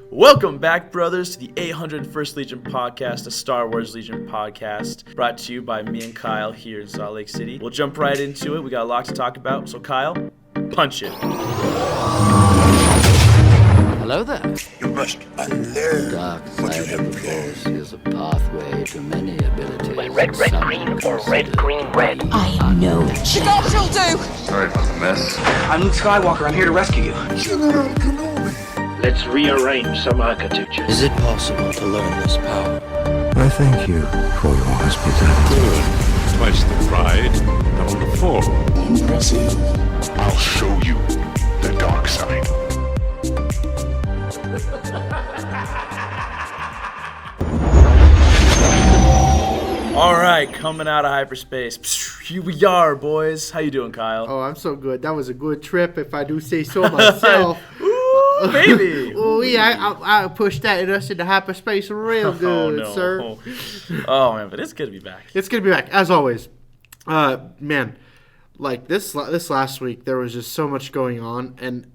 Welcome back, brothers, to the 801st Legion podcast, a Star Wars Legion podcast, brought to you by me and Kyle here in Salt Lake City. We'll jump right into it. We got a lot to talk about, so Kyle, punch it. Hello there. You must unlearn Dark what you side of have the learned. Force is a pathway to many abilities. Red, red, Some green, or considered red, green, red. I know it. The gods will do! Sorry about the mess. I'm Luke Skywalker. I'm here to rescue you. General Kenobi. Let's rearrange some architectures. Is it possible to learn this power? I thank you for your hospitality. Twice the pride, double the fall. Impressive. I'll show you the dark side. All right, coming out of hyperspace. Here we are, boys. How you doing, Kyle? Oh, I'm so good. That was a good trip, if I do say so myself. Ooh, baby. Oh, yeah, I pushed that in us into hyperspace real good, sir. Oh, man, but it's good to be back. It's good to be back, as always. Man, like this last week, there was just so much going on, and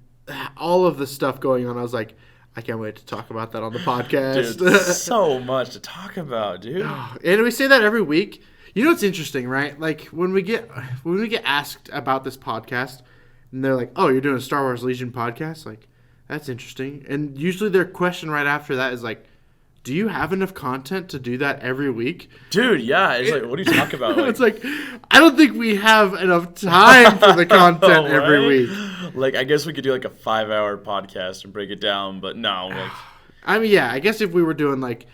all of the stuff going on, I was like, I can't wait to talk about that on the podcast. Dude, so much to talk about, dude. And we say that every week. You know what's interesting, right? Like when we get asked about this podcast, and they're like, "Oh, you're doing a Star Wars Legion podcast?" Like, that's interesting. And usually their question right after that is like, "Do you have enough content to do that every week?" Dude, yeah. It's like, what are you talking about? Like, It's like, I don't think we have enough time for the content every right? week. Like, I guess we could do like a 5-hour podcast and break it down, but no. Like, I mean, yeah, I guess if we were doing like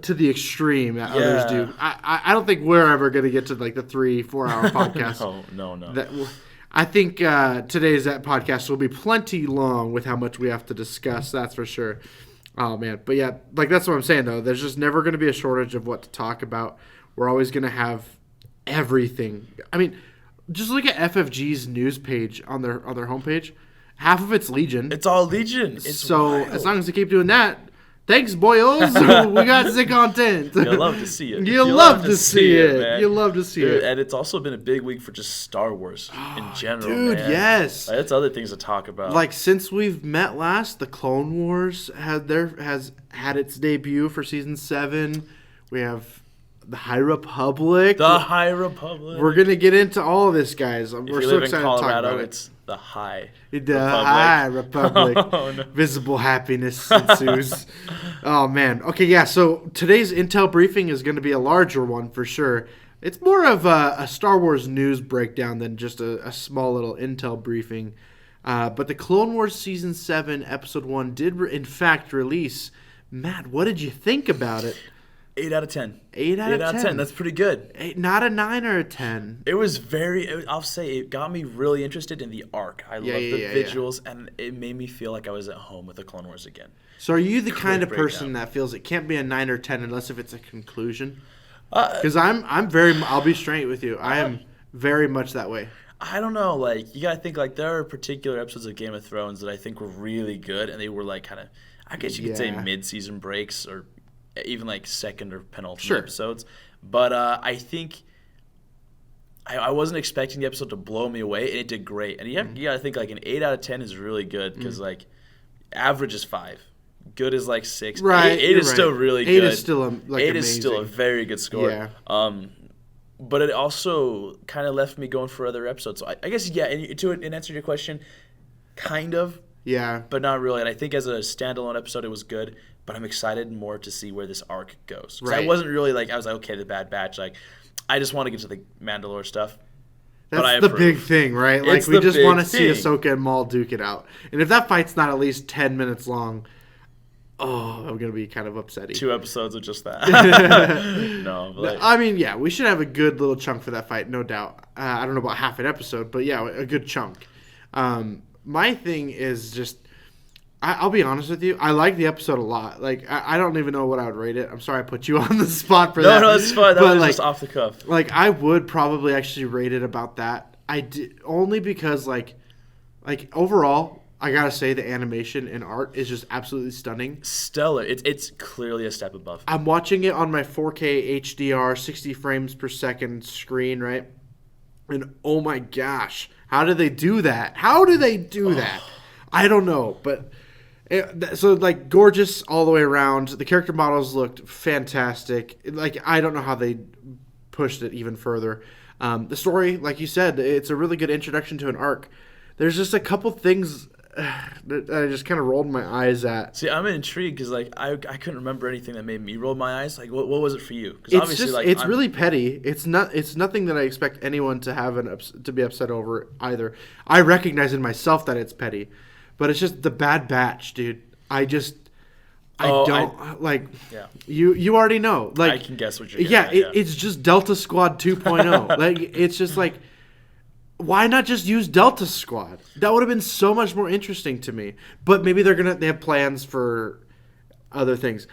to the extreme that others do, I don't think we're ever going to get to like the 3-4 hour podcast. No. I think today's podcast will be plenty long with how much we have to discuss. That's for sure. Oh man, but yeah, like that's what I'm saying though. There's just never going to be a shortage of what to talk about. We're always going to have everything. I mean, just look at FFG's news page on their homepage. Half of it's Legion. It's all Legion. It's so wild. as long as they keep doing that, thanks, boyos. We got the content. You'll love to see it. You'll love to see it. Man. You'll love to see Dude, it. And it's also been a big week for just Star Wars in general, Dude, man. yes. Like, that's other things to talk about. Like since we've met last, the Clone Wars has had its debut for season 7. We have the High Republic. We're gonna get into all of this, guys. if We're you so live in excited to talk Colorado, about it. it's the High The Republic. High Republic. Oh, no. Visible happiness ensues. Oh, man. Okay, yeah, so today's Intel briefing is going to be a larger one for sure. It's more of a Star Wars news breakdown than just a small little Intel briefing. But the Clone Wars Season 7, Episode 1 did, in fact, release. Matt, what did you think about it? 8 out of 10. 8 out of 10. That's pretty good. Not a 9 or a 10. It was I'll say it got me really interested in the arc. I love the visuals, and it made me feel like I was at home with the Clone Wars again. So are you the kind of breakdown. person that feels it can't be a 9 or 10 unless if it's a conclusion? Because I'll be straight with you. I am very much that way. I don't know. Like, you got to think, like, there are particular episodes of Game of Thrones that I think were really good, and they were, like, kind of, I guess you could say mid-season breaks or even, like, second or penultimate episodes. But I think I wasn't expecting the episode to blow me away, and it did great. And you got to think, like, an 8 out of 10 is really good because, like, average is 5. Good is, like, 6. Right. 8 is still really good. 8 is still, amazing. Is still a very good score. Yeah. But it also kind of left me going for other episodes. So I guess, yeah, in answer to your question, kind of. Yeah. But not really. And I think as a standalone episode, it was good. But I'm excited more to see where this arc goes. Because I wasn't really like, I was like, okay, the Bad Batch. Like, I just want to get to the Mandalore stuff. That's the big thing, right? Like, we just want to see Ahsoka and Maul duke it out. And if that fight's not at least 10 minutes long, I'm going to be kind of upsetting. 2 episodes of just that. No. But I mean, yeah, we should have a good little chunk for that fight, no doubt. I don't know about half an episode, but yeah, a good chunk. My thing is just, I'll be honest with you, I like the episode a lot. Like, I don't even know what I would rate it. I'm sorry I put you on the spot for that. No, it's fine. That was just off the cuff. Like, I would probably actually rate it about that. I did, only because, like overall, I gotta say the animation and art is just absolutely stunning. Stellar. It's clearly a step above. I'm watching it on my 4K HDR 60 frames per second screen, right? And oh my gosh, how do they do that? I don't know, but So like gorgeous all the way around. The character models looked fantastic. Like I don't know how they pushed it even further. The story, like you said, it's a really good introduction to an arc. There's just a couple things that I just kind of rolled my eyes at. See, I'm intrigued because like I couldn't remember anything that made me roll my eyes. Like what was it for you? Because It's just it's really petty. It's nothing that I expect anyone to have to be upset over either. I recognize in myself that it's petty, but it's just the Bad Batch, dude. I don't like. Yeah. You already know. Like I can guess what you're getting at, it's just Delta Squad 2.0. Like it's just like, why not just use Delta Squad? That would have been so much more interesting to me. But maybe they have plans for other things.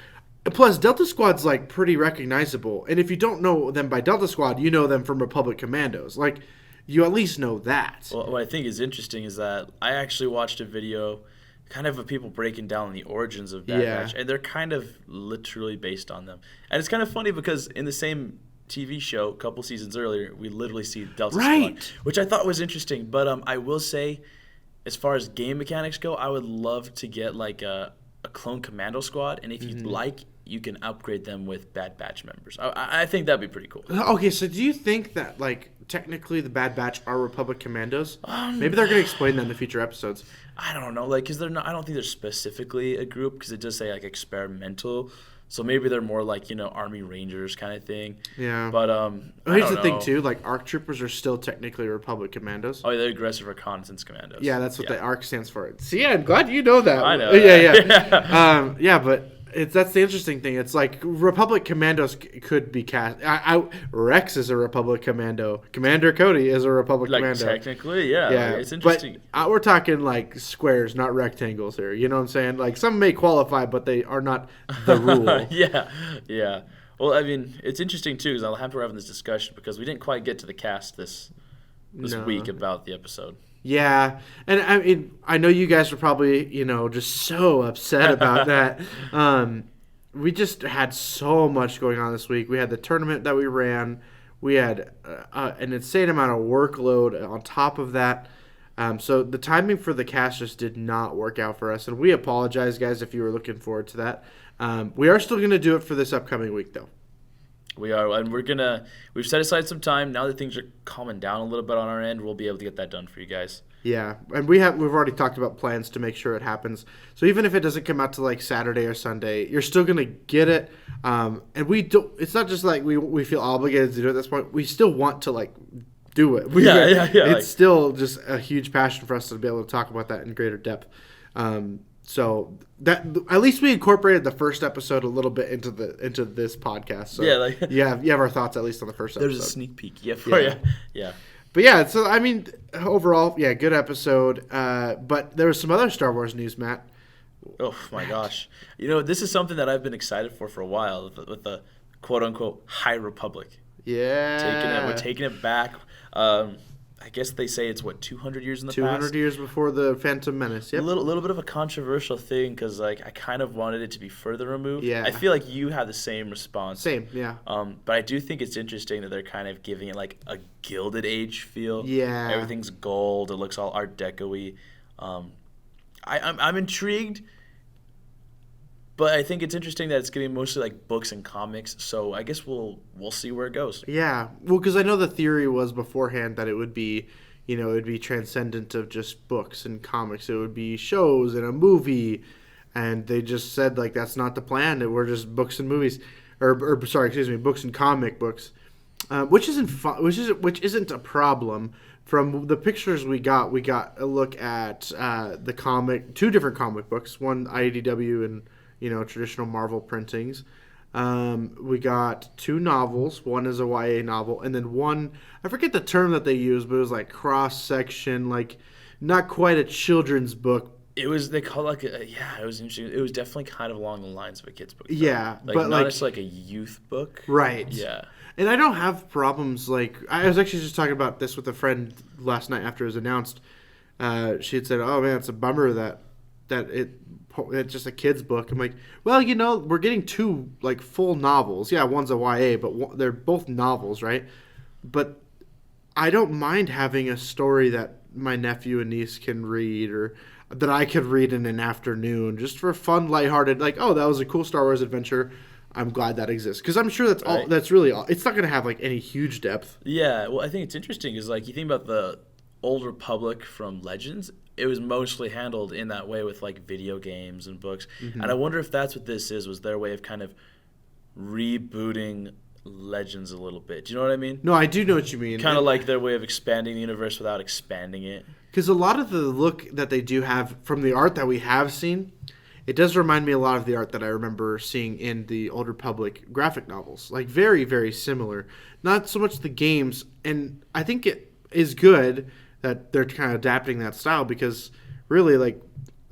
Plus, Delta Squad's like pretty recognizable, and if you don't know them by Delta Squad, you know them from Republic Commandos. Like, you at least know that. Well, what I think is interesting is that I actually watched a video, kind of people breaking down the origins of Bad Batch, and they're kind of literally based on them. And it's kind of funny because in the same TV show, a couple seasons earlier, we literally see Delta Squad, which I thought was interesting. But I will say, as far as game mechanics go, I would love to get like a clone commando squad, and if you'd like, you can upgrade them with Bad Batch members. I think that'd be pretty cool. Okay, so do you think that like technically the Bad Batch are Republic Commandos? Maybe they're going to explain that in the future episodes. I don't know, like, because they're not. I don't think they're specifically a group because it does say like experimental. So maybe they're more like, Army Rangers kind of thing. Yeah. But here's the thing too, like ARC troopers are still technically Republic Commandos. Oh, they're aggressive reconnaissance commandos. Yeah, that's what the ARC stands for. See, I'm glad you know that. I know. Yeah, but that's the interesting thing. It's like Republic Commandos could be cast. Rex is a Republic Commando. Commander Cody is a Republic Commando. Technically, yeah. Like, it's interesting. But we're talking like squares, not rectangles here. You know what I'm saying? Like some may qualify, but they are not the rule. Yeah. Well, I mean, it's interesting too because I'll have to having this discussion because we didn't quite get to the cast this week about the episode. Yeah, and I mean, I know you guys were probably, just so upset about that. We just had so much going on this week. We had the tournament that we ran. We had an insane amount of workload on top of that. So the timing for the cast just did not work out for us, and we apologize, guys, if you were looking forward to that. We are still going to do it for this upcoming week, though. We are, and we've set aside some time. Now that things are calming down a little bit on our end, we'll be able to get that done for you guys. Yeah, and we've already talked about plans to make sure it happens. So even if it doesn't come out to like Saturday or Sunday, you're still gonna get it. And we don't. It's not just like we feel obligated to do it at this point. We still want to like do it. Yeah. It's still just a huge passion for us to be able to talk about that in greater depth. So that at least we incorporated the first episode a little bit into this podcast. So you have our thoughts at least on the first episode. There's a sneak peek, for you. Yeah. But yeah, so I mean, overall, good episode. But there was some other Star Wars news, Matt. Oh my gosh! This is something that I've been excited for a while with the quote unquote High Republic. Yeah, we're taking it back. I guess they say it's 200 years in the past. 200 years before the Phantom Menace. Yep. A little bit of a controversial thing because I kind of wanted it to be further removed. Yeah. I feel like you have the same response. Same, yeah. But I do think it's interesting that they're kind of giving it like a Gilded Age feel. Yeah. Everything's gold. It looks all Art Deco-y. I'm intrigued. But I think it's interesting that it's going to be mostly like books and comics, so I guess we'll see where it goes. Yeah, well, because I know the theory was beforehand that it would be, it would be transcendent of just books and comics. It would be shows and a movie, and they just said like that's not the plan. We're just books and movies, books and comic books, which isn't a problem. From the pictures we got a look at two different comic books, one IDW and traditional Marvel printings. We got two novels. One is a YA novel, and then one, I forget the term that they used, but it was like cross-section, like not quite a children's book. They call it it was interesting. It was definitely kind of along the lines of a kid's book. Though. Yeah. But not just like a youth book. Right. Yeah. And I don't have problems, I was actually just talking about this with a friend last night after it was announced. She had said, oh man, it's a bummer that it's just a kid's book. I'm like, well, we're getting two like full novels. Yeah, one's a YA, but they're both novels, right? But I don't mind having a story that my nephew and niece can read, or that I could read in an afternoon just for fun, lighthearted, like, oh, that was a cool Star Wars adventure. I'm glad that exists because I'm sure that's all. That's really all. It's not going to have like any huge depth. Yeah, well, I think it's interesting because like you think about the Old Republic from Legends, it was mostly handled in that way with like video games and books, and I wonder if that's what this is. Was their way of kind of rebooting Legends a little bit? Do you know what I mean? No, I do know what you mean. Kind of like their way of expanding the universe without expanding it. Because a lot of the look that they do have from the art that we have seen. It does remind me a lot of the art that I remember seeing in the Old Republic graphic novels. Like, very, very similar. Not so much the games. And I think it is good that they're kind of adapting that style because, really, like,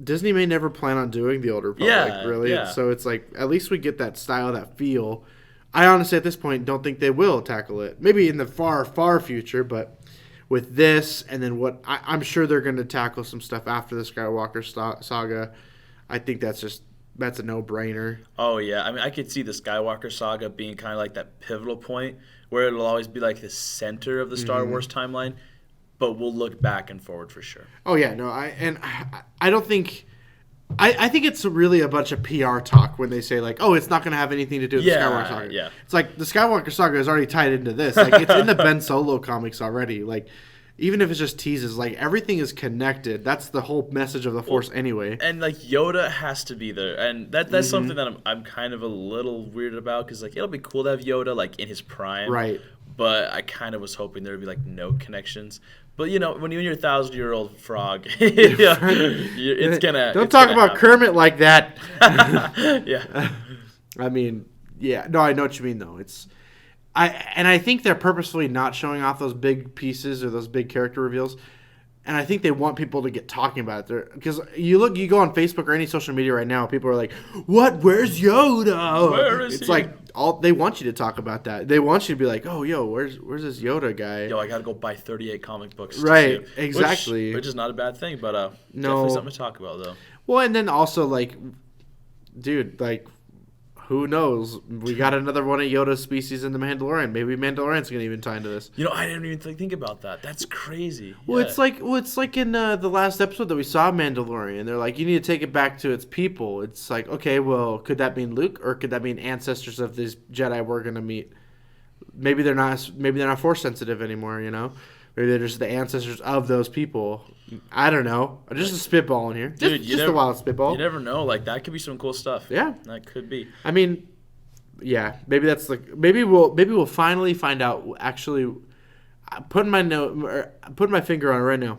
Disney may never plan on doing the Old Republic, really. Yeah. So it's like, at least we get that style, that feel. I honestly, at this point, don't think they will tackle it. Maybe in the far, far future, but with this and then what... I'm sure they're going to tackle some stuff after the Skywalker saga. I think that's a no-brainer. Oh, yeah. I mean, I could see the Skywalker saga being kind of like that pivotal point where it'll always be like the center of the Star Wars timeline, but we'll look back and forward for sure. Oh, yeah. No, I don't think... I think it's really a bunch of PR talk when they say, like, oh, it's not going to have anything to do with the Skywalker saga. Yeah. It's like the Skywalker saga is already tied into this. Like, it's in the Ben Solo comics already. Like... Even if it's just teases, like everything is connected. That's the whole message of the Force anyway. And like Yoda has to be there, and that's something that I'm kind of a little weirded about because like it'll be cool to have Yoda like in his prime, right? But I kind of was hoping there would be like no connections. But you know, when you're a 1,000-year-old frog, it's gonna. Don't talk about happen. Kermit like that. Yeah. I mean, yeah. No, I know what you mean though. I think they're purposefully not showing off those big pieces or those big character reveals, and I think they want people to get talking about it. Because you go on Facebook or any social media right now, people are like, "What? Where's Yoda? Where is he?" It's like they want you to talk about that. They want you to be like, "Oh, yo, where's this Yoda guy?" Yo, I gotta go buy 38 comic books. Right, to see exactly. Which is not a bad thing, but no, definitely something to talk about though. Well, and then also like, dude, like. Who knows? We got another one of Yoda's species in The Mandalorian. Maybe Mandalorian's going to even tie into this. You know, I didn't even think about that. That's crazy. Well, it's like in the last episode that we saw Mandalorian. They're like, you need to take it back to its people. It's like, okay, well, could that mean Luke or could that mean ancestors of these Jedi we're going to meet? Maybe they're not Force sensitive anymore. You know, maybe they're just the ancestors of those people. I don't know. Just a spitball in here. Just a wild spitball. You never know. Like that could be some cool stuff. Yeah, that could be. I mean, yeah. Maybe that's like maybe we'll finally find out. Actually, putting my finger on it right now.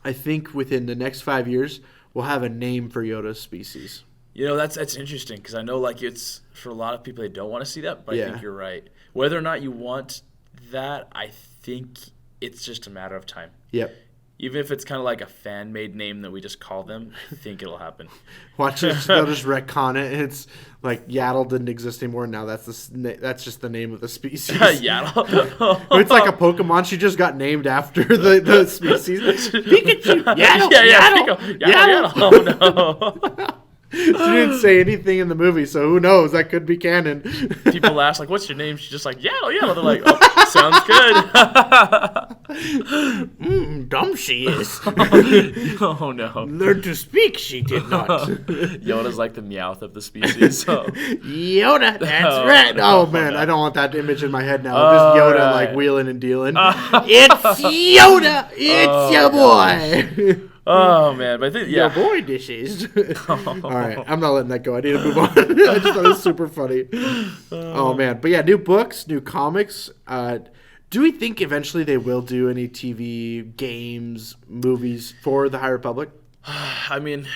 I think within the next 5 years we'll have a name for Yoda's species. You know, that's interesting because I know like it's for a lot of people they don't want to see that, but I think you're right. Whether or not you want that, I think it's just a matter of time. Yep. Even if it's kind of like a fan-made name that we just call them, I think it'll happen. Watch it. They'll just retcon it. It's like Yaddle didn't exist anymore. Now that's just the name of the species. Yaddle. It's like a Pokemon. She just got named after the species. Pikachu. Yaddle. Yaddle. Oh, no. She didn't say anything in the movie, so who knows? That could be canon. People ask, like, what's your name? She's just like, Yaddle. They're like, oh, sounds good. Dumb she is. Oh, no. Learn to speak, she did not. Yoda's like the Meowth of the species. So. Yoda, that's right. No, oh, man, no. I don't want that image in my head now. Just Yoda, like, wheeling and dealing. It's Yoda. It's your boy. Oh, man. But I think, Your boy dishes. All right. I'm not letting that go. I need to move on. I just thought it was super funny. Oh, man. But yeah, new books, new comics. Do we think eventually they will do any TV, games, movies for the High Republic? I mean,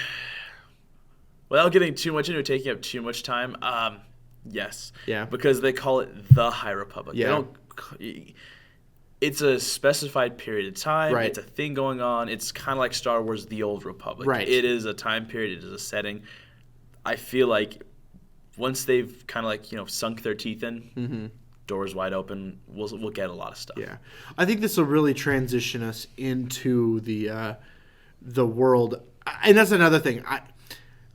without getting too much into it, taking up too much time, yes. Yeah. Because they call it the High Republic. Yeah. They don't... It's a specified period of time. Right. It's a thing going on. It's kind of like Star Wars: The Old Republic. Right. It is a time period. It is a setting. I feel like once they've kind of like sunk their teeth in, doors wide open, we'll get a lot of stuff. Yeah, I think this will really transition us into the world, and that's another thing.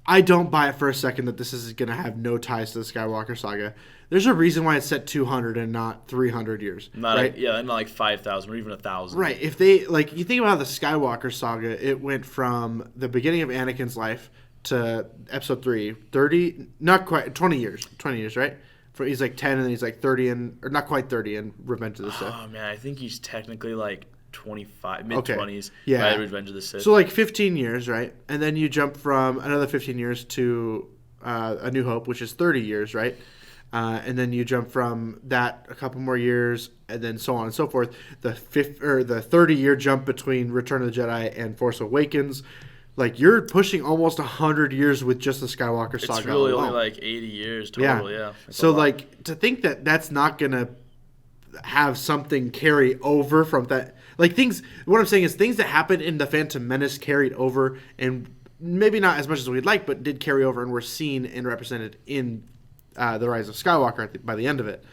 I don't buy it for a second that this is going to have no ties to the Skywalker saga. There's a reason why it's set 200 and not 300 years. Right? Not like 5,000 or even 1,000. Right. If they like, you think about the Skywalker saga, it went from the beginning of Anakin's life to Episode 3, 30, not quite 20 years. 20 years, right? He's like 10 and then he's like 30 or not quite 30 in Revenge of the Sith. Oh man, I think he's technically like 25, mid-20s. Yeah. By Revenge of the Sith. So like 15 years, right? And then you jump from another 15 years to A New Hope, which is 30 years, right? And then you jump from that a couple more years, and then so on and so forth. The 30-year jump between Return of the Jedi and Force Awakens, like you're pushing almost 100 years with just the Skywalker saga. It's really alone. only like 80 years total. Yeah. So like to think that that's not gonna have something carry over from that, like things. What I'm saying is things that happened in the Phantom Menace carried over, and maybe not as much as we'd like, but did carry over and were seen and represented in the Rise of Skywalker by the end of it.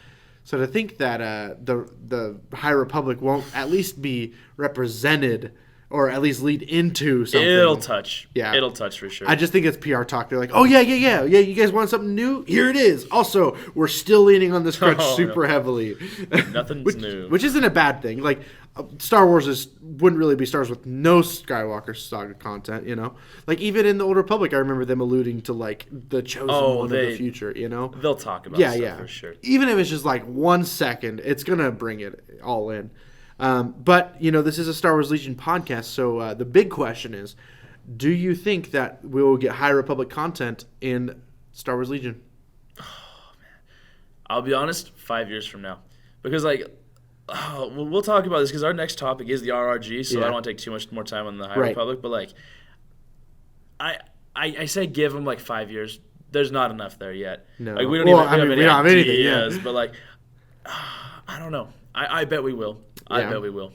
So to think that the High Republic won't at least be represented or at least lead into something. It'll touch. Yeah. It'll touch for sure. I just think it's PR talk. They're like, oh, yeah, you guys want something new? Here it is. Also, we're still leaning on this crutch super heavily. Nothing's new. Which isn't a bad thing. Like, Star Wars wouldn't really be Star Wars with no Skywalker saga content, you know? Like, even in the Old Republic, I remember them alluding to, like, the chosen one of the future, you know? They'll talk about stuff for sure. Even if it's just, like, 1 second, it's going to bring it all in. But, you know, this is a Star Wars Legion podcast, so the big question is, do you think that we will get High Republic content in Star Wars Legion? Oh, man. I'll be honest, 5 years from now. Because, like, we'll talk about this because our next topic is the RRG, so I don't want to take too much more time on the High Republic. But, like, I say give them, like, 5 years. There's not enough there yet. No. Like, we don't even have any ideas. Anything, But, like, I don't know. I bet we will. I bet we will.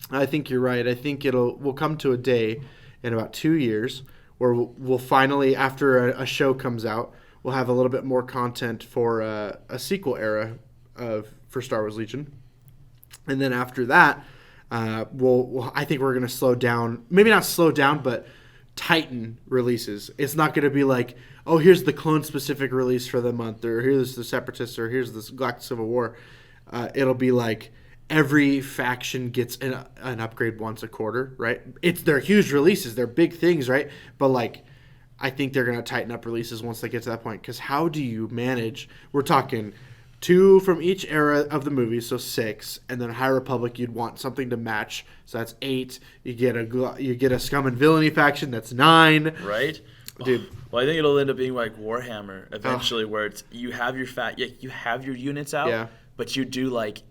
I think you're right. I think we'll come to a day in about 2 years where we'll finally, after a show comes out, we'll have a little bit more content for a sequel era for Star Wars Legion. And then after that, I think we're going to slow down. Maybe not slow down, but tighten releases. It's not going to be like, oh, here's the clone-specific release for the month, or here's the Separatists, or here's the Galactic Civil War. It'll be like every faction gets an upgrade once a quarter, right? They're huge releases. They're big things, right? But, like, I think they're going to tighten up releases once they get to that point. Because how do you manage? We're talking 2 from each era of the movie, so 6. And then High Republic, you'd want something to match. So that's 8. You get a Scum and Villainy faction, that's 9. Right? Dude. Well, I think it'll end up being like Warhammer eventually, where it's you have your units out, but you do, like,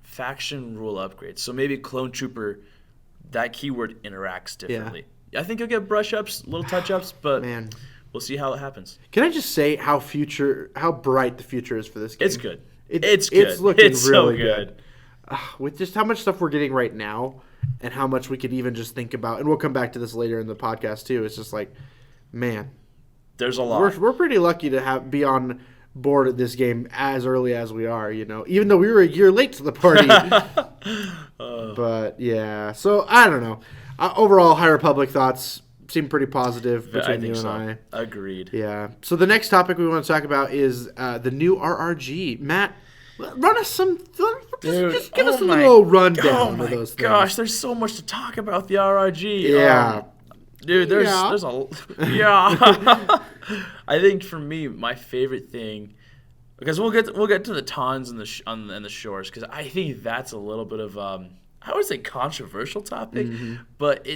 faction rule upgrades. So maybe Clone Trooper, that keyword interacts differently. Yeah. I think you'll get brush-ups, little touch-ups, but we'll see how it happens. Can I just say how bright the future is for this game? It's good. It's good. It's looking really so good. With just how much stuff we're getting right now and how much we could even just think about, and we'll come back to this later in the podcast too, it's just like, man. There's a lot. We're pretty lucky to be on board at this game as early as we are, you know, even though we were a year late to the party. But yeah, so I don't know. Overall, High Republic thoughts seem pretty positive between you and I. Agreed. Yeah. So the next topic we want to talk about is the new RRG. Matt, run us some. Just give us a little rundown of those things. Gosh, there's so much to talk about the RRG. Yeah. Dude, there's I think for me, my favorite thing, because we'll get to the Tons and the Shores, because I think that's a little bit of I would say controversial topic, but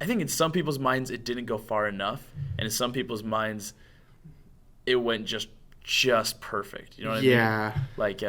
I think in some people's minds it didn't go far enough, and in some people's minds it went just perfect. You know what I mean? Yeah. Like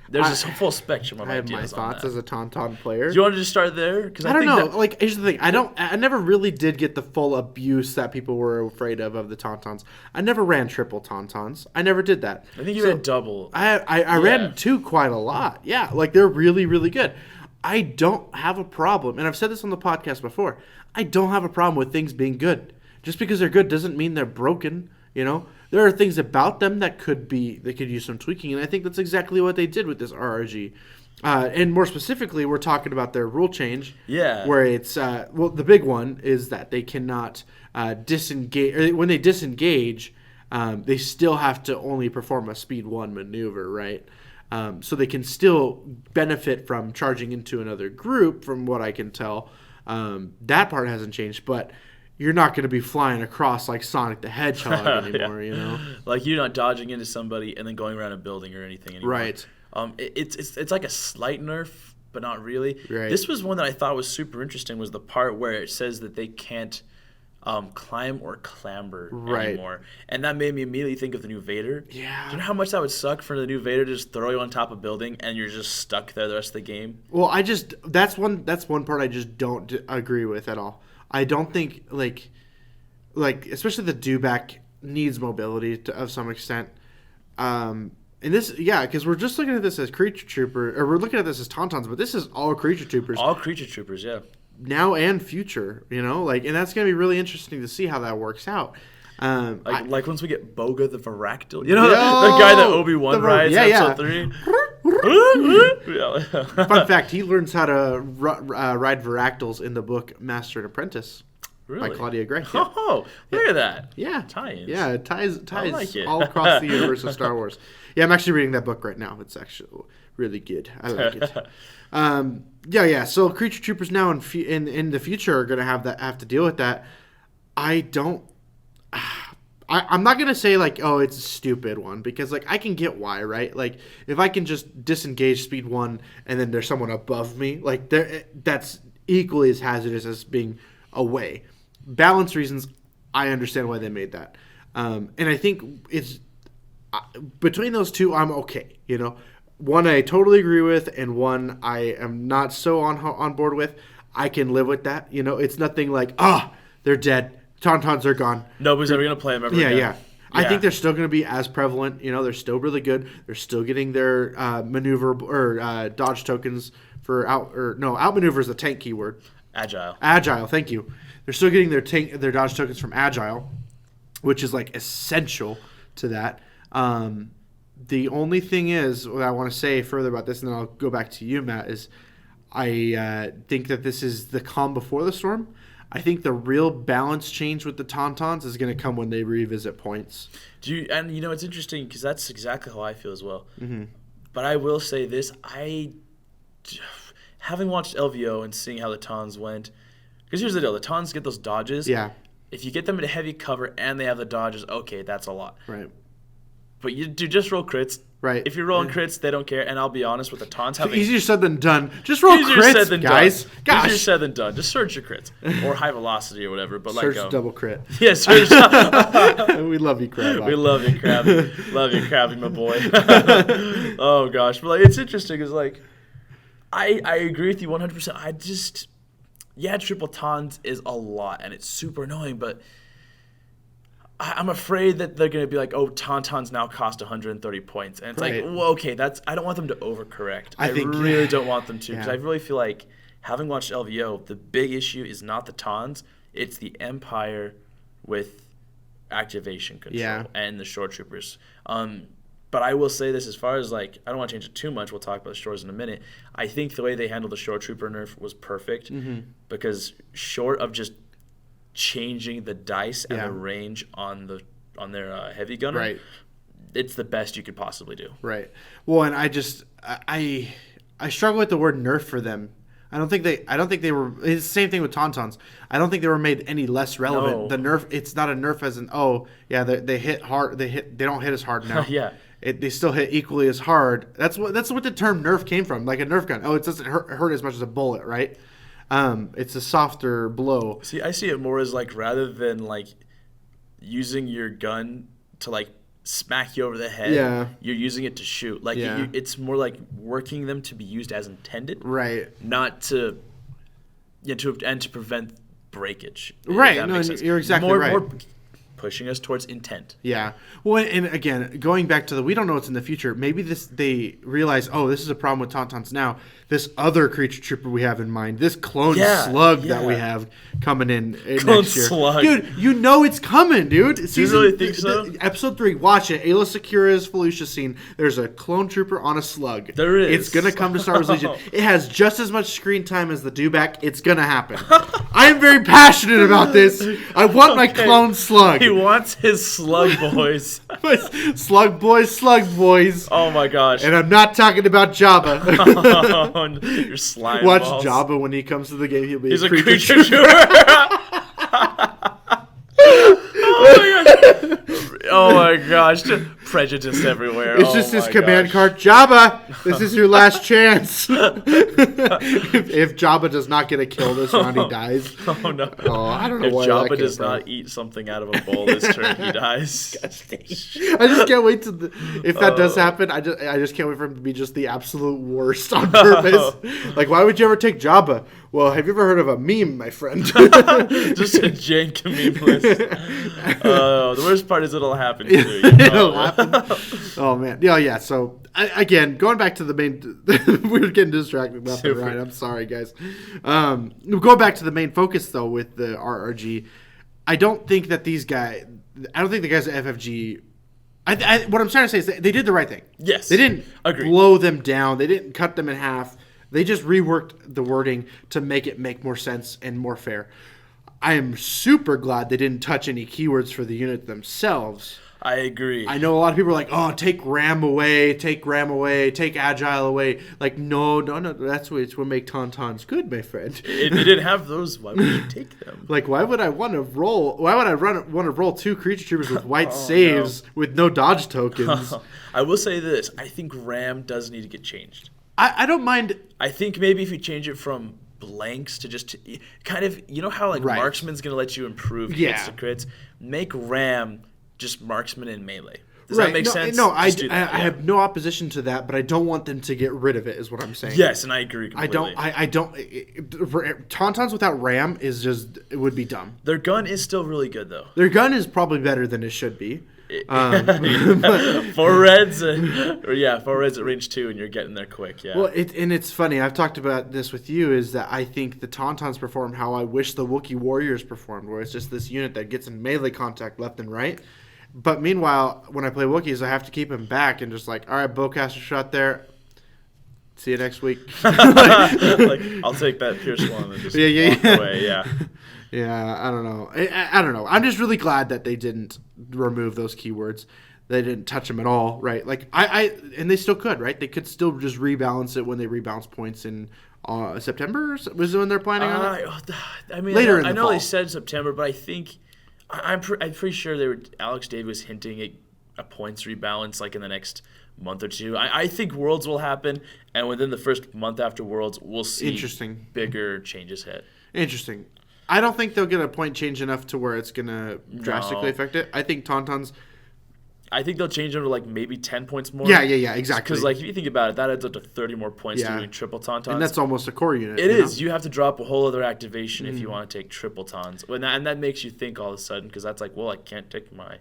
there's a full spectrum of ideas. I have my thoughts as a Tauntaun player. Do you want to just start there? Because I don't know. Like, here's the thing. I never really did get the full abuse that people were afraid of the Tauntauns. I never ran triple Tauntauns. I never did that. I think you ran double. I ran 2 quite a lot. Yeah, like they're really, really good. I don't have a problem, and I've said this on the podcast before. I don't have a problem with things being good. Just because they're good doesn't mean they're broken. You know, there are things about them that could use some tweaking, and I think that's exactly what they did with this RRG. And more specifically, we're talking about their rule change. Yeah. Where it's the big one is that they cannot disengage. Or when they disengage, they still have to only perform a speed 1 maneuver, right? So they can still benefit from charging into another group, from what I can tell. That part hasn't changed, but you're not going to be flying across like Sonic the Hedgehog anymore, you know? Like you're not dodging into somebody and then going around a building or anything anymore. Right. It's like a slight nerf, but not really. Right. This was one that I thought was super interesting, was the part where it says that they can't climb or clamber anymore. And that made me immediately think of the new Vader. Yeah. Do you know how much that would suck for the new Vader to just throw you on top of a building and you're just stuck there the rest of the game? Well, that's one part I just don't agree with at all. I don't think like especially the dewback needs mobility of some extent. And this, because we're just looking at this as creature trooper, or we're looking at this as tauntauns, but this is all creature troopers. All creature troopers, yeah. Now and future, you know, and that's gonna be really interesting to see how that works out. Like once we get Boga the Varactyl, you know, the guy that Obi-Wan rides in episode 3. Fun fact: he learns how to ride Varactyls in the book Master and Apprentice by Claudia Gray. Yeah. Oh, look at that! Yeah, tie-ins. Yeah, it ties like it. all across the universe of Star Wars. Yeah, I'm actually reading that book right now. It's actually really good. I like it. So creature troopers now in the future are going to have to deal with that. I'm not going to say like, oh, it's a stupid one, because like I can get why, right? Like if I can just disengage speed 1 and then there's someone above me, like that's equally as hazardous as being away. Balance reasons, I understand why they made that. And I think it's between those two, I'm okay. You know, one I totally agree with, and one I am not so on board with. I can live with that. You know, it's nothing like, they're dead. Tauntauns are gone. Nobody's ever going to play them ever again. Yeah. I think they're still going to be as prevalent. You know, they're still really good. They're still getting their maneuver or dodge tokens for outmaneuver is the tank keyword. Agile, thank you. They're still getting their dodge tokens from Agile, which is like essential to that. The only thing is, what I want to say further about this, and then I'll go back to you, Matt, is I think that this is the calm before the storm. I think the real balance change with the Tauntauns is going to come when they revisit points. And it's interesting because that's exactly how I feel as well. Mm-hmm. But I will say this: having watched LVO and seeing how the Tauns went, because here's the deal: the Tauns get those dodges. Yeah. If you get them into heavy cover and they have the dodges, okay, that's a lot. Right. But you do just roll crits. Right. If you're rolling crits, they don't care. And I'll be honest, with the Taunts having easier said than done. Just roll crits, guys. Gosh. Easier said than done. Just surge your crits or high velocity or whatever. But surge double crit. Yeah, surge. We love you, Crab. We love you, Krabby. Love you, Krabby, my boy. Oh gosh, but it's interesting. Is I agree with you 100%. Triple Taunts is a lot and it's super annoying, but I'm afraid that they're going to be like, oh, Tauntauns now cost 130 points. And it's like, well, okay, I don't want them to overcorrect. I really don't want them to, because I really feel like, having watched LVO, the big issue is not the Tauns, it's the Empire with activation control and the Shore Troopers. But I will say this, as far as I don't want to change it too much, we'll talk about the Shores in a minute. I think the way they handled the Shore Trooper nerf was perfect, because short of just changing the dice and the range on their heavy gunner, it's the best you could possibly do. Right. Well, and I struggle with the word nerf for them. I don't think they were. It's the same thing with Tauntauns. I don't think they were made any less relevant. No. The nerf, it's not a nerf as in they hit hard. They don't hit as hard now. They still hit equally as hard. That's what the term nerf came from, like a nerf gun. Oh, it doesn't hurt as much as a bullet, right? It's a softer blow. See, I see it more as rather than using your gun to smack you over the head, you're using it to shoot. It's more like working them to be used as intended, right? Not to to prevent breakage. Right. No, you're exactly right. pushing us towards intent. Yeah. Well, and again, going back to we don't know what's in the future. Maybe they realize, oh, this is a problem with Tauntauns now. This other creature trooper we have in mind, this clone slug that we have coming in clone next year. slug. Dude, you know it's coming, dude. Do you really think so? Episode 3, watch it. Ayla Secura's Felucia scene. There's a clone trooper on a slug. There is. It's going to come to Star Wars Legion. It has just as much screen time as the Dewback. It's going to happen. I am very passionate about this. I want my clone slug. He wants his slug boys. Slug boys. Oh my gosh. And I'm not talking about Jabba. Your slime Watch balls. Jabba when he comes to the game. He's a creature trooper. Oh my gosh. Prejudice everywhere. It's just his command card. Jabba, this is your last chance. if Jabba does not get a kill this round, he dies. Oh no. Oh, I don't know if why Jabba does not eat something out of a bowl this turn, he dies. I just can't wait if that does happen. I just can't wait for him to be just the absolute worst on purpose. Like, why would you ever take Jabba? Well, have you ever heard of a meme, my friend? Just a jank meme list. The worst part is it'll happen too. You know? It'll happen. Oh man, yeah. So again, going back to the main, we were getting distracted left and right. I'm sorry, guys. Going back to the main focus though with the RRG, I don't think the guys at FFG. What I'm trying to say is they did the right thing. Yes, they didn't blow them down. They didn't cut them in half. They just reworked the wording to make more sense and more fair. I am super glad they didn't touch any keywords for the unit themselves. I agree. I know a lot of people are like, oh, take RAM away, take Agile away. Like, no, that's what make Tauntauns good, my friend. It didn't have those. Why would you take them? Like, why would I want to roll 2 creature troopers with white saves with no dodge tokens? I will say this. I think RAM does need to get changed. I don't mind. I think maybe if you change it from blanks to just kind of, you know how marksman's going to let you improve hits to crits? Make RAM just marksman and melee. Does that make sense? No, I have no opposition to that, but I don't want them to get rid of it, is what I'm saying. Yes, and I agree completely. I don't. Tauntauns without RAM it would be dumb. Their gun is still really good, though. Their gun is probably better than it should be. 4 reds, 4 reds at range 2, and you're getting there quick. Yeah. Well, it's funny. I've talked about this with you. Is that I think the Tauntauns perform how I wish the Wookiee Warriors performed, where it's just this unit that gets in melee contact left and right. But meanwhile, when I play Wookiees, I have to keep him back and just like, all right, bowcaster shot there. See you next week. I'll take that Pierce one and just walk away. Yeah. Yeah, I don't know. I don't know. I'm just really glad that they didn't remove those keywords. They didn't touch them at all, right? Like and they still could, right? They could still just rebalance it when they rebalance points in September. Was when they're planning on it? I mean, later I know fall. They said September, but I think I'm pretty sure Alex Dave was hinting at a points rebalance like in the next month or two. I think Worlds will happen, and within the first month after Worlds, we'll see bigger changes hit. Interesting. I don't think they'll get a point change enough to where it's going to drastically affect it. I think Tauntauns... I think they'll change them to like maybe 10 points more. Yeah, exactly. Because like if you think about it, that adds up to 30 more points to doing triple Tauntauns. And that's almost a core unit. It is. You have to drop a whole other activation if you want to take triple Tauns. And that makes you think all of a sudden, because that's like, well, I can't take my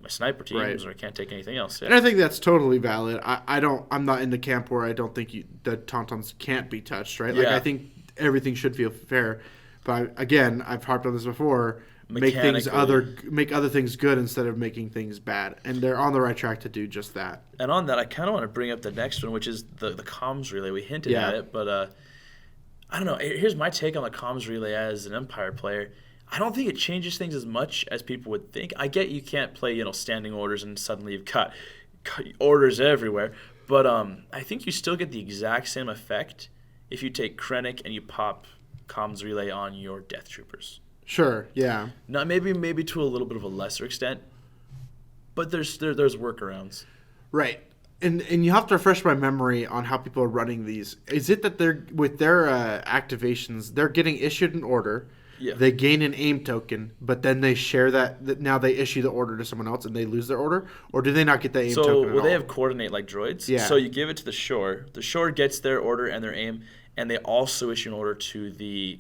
sniper teams, or I can't take anything else. Yeah. And I think that's totally valid. I'm not in the camp where I don't think the Tauntauns can't be touched, right? Like I think everything should feel fair. But again, I've harped on this before. Make other things good instead of making things bad, and they're on the right track to do just that. And on that, I kind of want to bring up the next one, which is the comms relay. We hinted at it, but I don't know. Here's my take on the comms relay as an Empire player. I don't think it changes things as much as people would think. I get you can't play standing orders and suddenly you've got orders everywhere, but I think you still get the exact same effect if you take Krennic and you pop comms relay on your Death Troopers. Sure, yeah. Not maybe to a little bit of a lesser extent, but there's workarounds. Right. And you have to refresh my memory on how people are running these. Is it that they're with their activations, they're getting issued an order, they gain an aim token, but then they share that now they issue the order to someone else and they lose their order? Or do they not get the aim token at all? They have coordinate like droids. Yeah. So you give it to the shore. The shore gets their order and their aim, and they also issue an order to the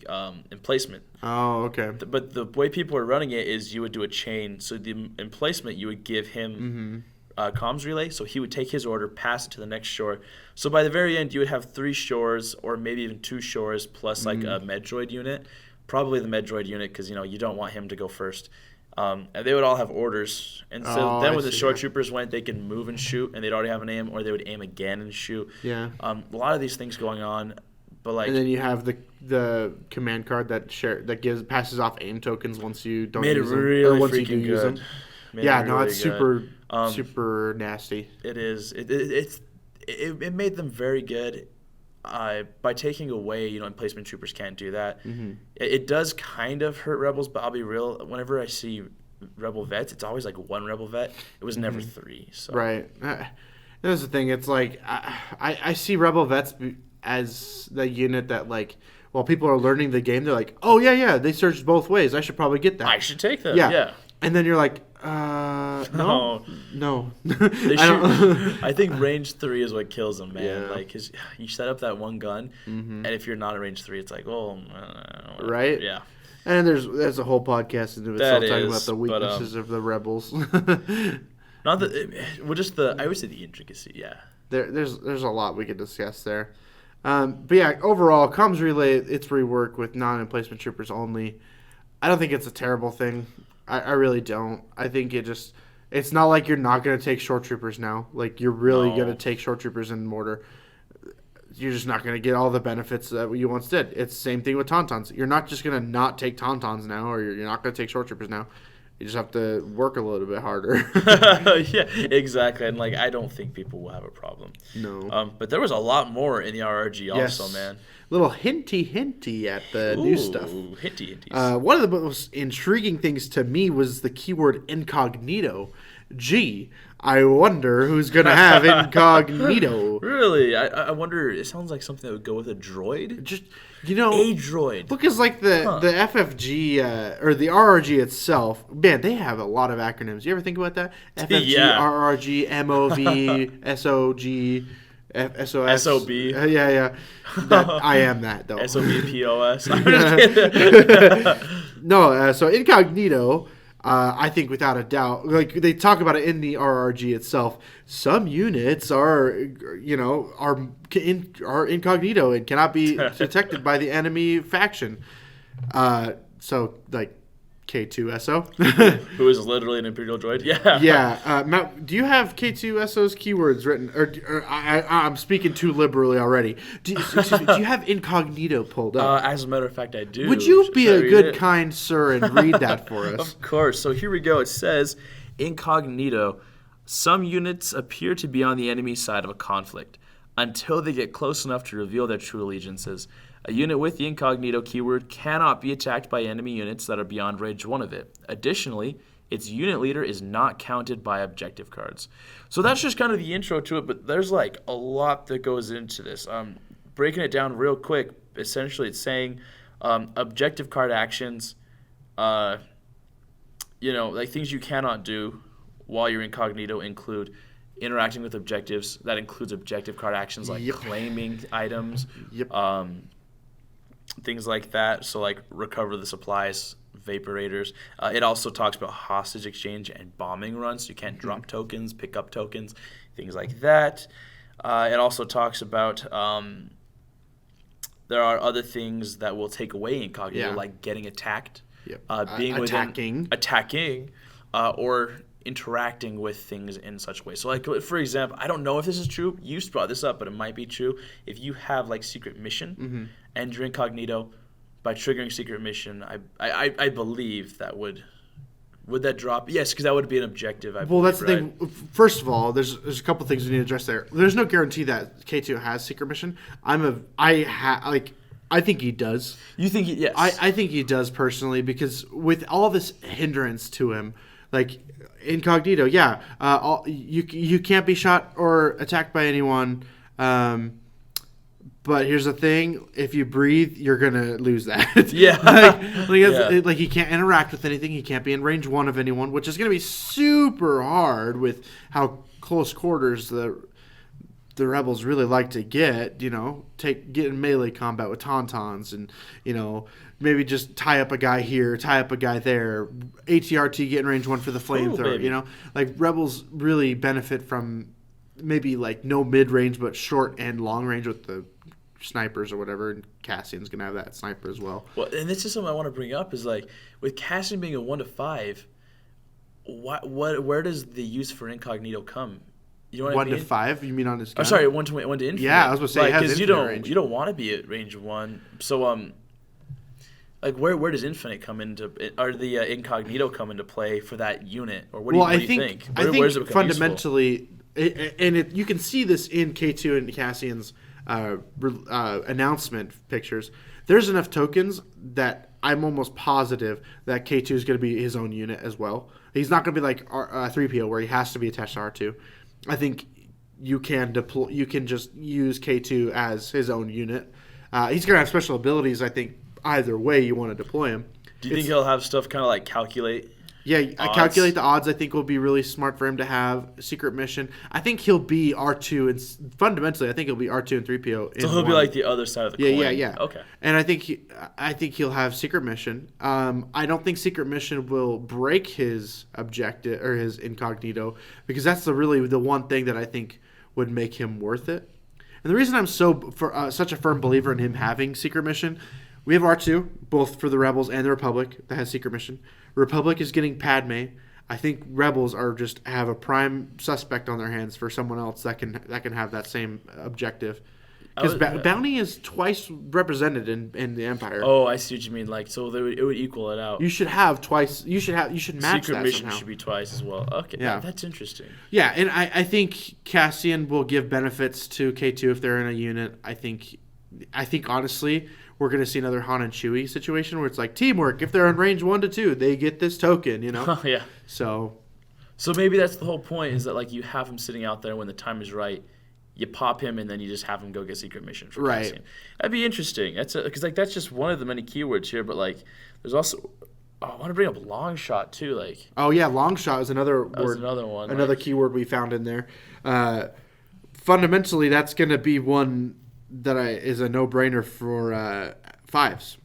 emplacement. Oh, okay. But the way people are running it is you would do a chain. So the emplacement, you would give him comms relay. So he would take his order, pass it to the next shore. So by the very end, you would have 3 shores or maybe even 2 shores plus like a Medroid unit. Probably the Medroid unit because, you don't want him to go first. And they would all have orders. And so then when the shore troopers went, they could move and shoot, and they'd already have an aim, or they would aim again and shoot. Yeah. A lot of these things going on. But like, and then you have the command card that passes off aim tokens once you don't made use it them, really or once you freaking do use them. good. Yeah, Made it no, really it's good. super nasty. It is. It made them very good. By taking away, emplacement troopers can't do that. It does kind of hurt rebels, but I'll be real. Whenever I see rebel vets, it's always like 1 rebel vet. It was never 3. So. Right. That's the thing. It's like I see rebel vets as the unit that like while people are learning the game, they're like, oh yeah, they searched both ways. I should probably get that. I should take them. Yeah. And then you're like, no. I think range 3 is what kills them, man. Yeah. Like, 'cause you set up that one gun, and if you're not in range 3, it's like, right? Yeah. And there's a whole podcast into itself talking about the weaknesses of the rebels. Not that, I would say the intricacy, yeah. There's a lot we could discuss there. But yeah, overall, comms relay, its rework with non-emplacement troopers only. I don't think it's a terrible thing. I really don't. I think it's not like you're not going to take short troopers now. Like, you're really going to take short troopers in mortar. You're just not going to get all the benefits that you once did. It's the same thing with tauntauns. You're not just going to not take tauntauns now, or you're not going to take short troopers now. You just have to work a little bit harder. Yeah, exactly. And I don't think people will have a problem. No. But there was a lot more in the RRG also, man. Little hinty at the new stuff. Hinty. One of the most intriguing things to me was the keyword incognito. Gee, I wonder who's going to have incognito. Really? I wonder, it sounds like something that would go with a droid. Just, a droid. Because the FFG, or the RRG itself, man, they have a lot of acronyms. You ever think about that? FFG, RRG, MOV, SOG, SOS. SOB. Yeah. I am that, though. SOB, POS. No, so incognito... I think without a doubt, like they talk about it in the RRG itself, some units are incognito and cannot be detected by the enemy faction. So like K2SO, who is literally an Imperial droid. Yeah. Yeah. Matt, do you have K2SO's keywords written? Or I'm speaking too liberally already. Do you have incognito pulled up? As a matter of fact, I do. Would you be a good, kind sir and read that for us? Of course. So here we go. It says, incognito. Some units appear to be on the enemy side of a conflict until they get close enough to reveal their true allegiances. A unit with the incognito keyword cannot be attacked by enemy units that are beyond range 1 of it. Additionally, its unit leader is not counted by objective cards. So that's just kind of the intro to it, but there's a lot that goes into this. Breaking it down real quick, essentially it's saying objective card actions, things you cannot do while you're incognito include interacting with objectives. That includes objective card actions like claiming items. Things like that. So recover the supplies, vaporators. It also talks about hostage exchange and bombing runs. So you can't drop tokens, pick up tokens, things like that. It also talks about there are other things that will take away incognito, like getting attacked, being attacking, or interacting with things in such a way. So for example, I don't know if this is true. You brought this up, but it might be true. If you have secret mission and you're incognito, by triggering secret mission, I believe that would that drop? Yes, because that would be an objective. I believe, that's the thing. First of all, there's a couple things we need to address there. There's no guarantee that K2 has secret mission. I think he does. You think he? Yes. I think he does personally, because with all this hindrance to him, incognito, you can't be shot or attacked by anyone, But here's the thing: if you breathe, you're gonna lose that. Yeah. Like he can't interact with anything. He can't be in range 1 of anyone, which is gonna be super hard with how close quarters the rebels really like to get. Get in melee combat with tauntauns, and maybe just tie up a guy here, tie up a guy there. ATRT get in range 1 for the flamethrower. Like rebels really benefit from maybe like no mid range, but short and long range with the snipers or whatever, and Cassian's gonna have that sniper as well. Well, and this is something I want to bring up is like with Cassian being a 1 to 5, where does the use for incognito come? You know what 1 I mean? to 5? You mean on his gun? I'm sorry, 1 to infinite. Yeah, I was gonna say because you don't want to be at range 1. So like where does infinite come into, or the incognito come into play for that unit, or what do you think? I think fundamentally, you can see this in K2 and Cassian's announcement pictures. There's enough tokens that I'm almost positive that K2 is going to be his own unit as well. He's not going to be like 3PO where he has to be attached to R2. I think you can just use K2 as his own unit. He's going to have special abilities, I think, either way you want to deploy him. Do you think he'll have stuff kind of like calculate? Yeah, calculate the odds. I think will be really smart for him to have. Secret mission. I think he'll be R2, and fundamentally, I think he'll be R2 and 3PO. So he'll be like the other side of the coin. Yeah. Okay. And I think he'll have secret mission. I don't think secret mission will break his objective or his incognito, because that's really the one thing that I think would make him worth it. And the reason I'm such a firm believer in him having secret mission, we have R2 both for the Rebels and the Republic that has secret mission. Republic is getting Padme. I think Rebels are just have a prime suspect on their hands for someone else that can have that same objective. Because bounty is twice represented in the Empire. Oh, I see what you mean. Like, so it would equal it out. You should have twice. You should match secret that mission somehow. should be twice as well. Okay, yeah, that's interesting. Yeah, and I think Cassian will give benefits to K2 if they're in a unit. I think honestly, we're going to see another Han and Chewie situation where it's like teamwork. If they're in range 1 to 2, they get this token, Yeah. So maybe that's the whole point, is that like you have him sitting out there when the time is right, you pop him, and then you just have him go get secret mission for Cassian. That'd be interesting. Because like that's just one of the many keywords here, but like there's also I want to bring up long shot too. Like long shot is another word. Was another one. Another keyword we found in there. Fundamentally, that's going to be one that is a no-brainer for fives.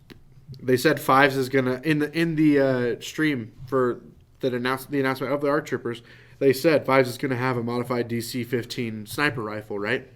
They said fives is gonna in the stream for the announcement of the ARC Troopers. They said fives is gonna have a modified DC-15 sniper rifle, right?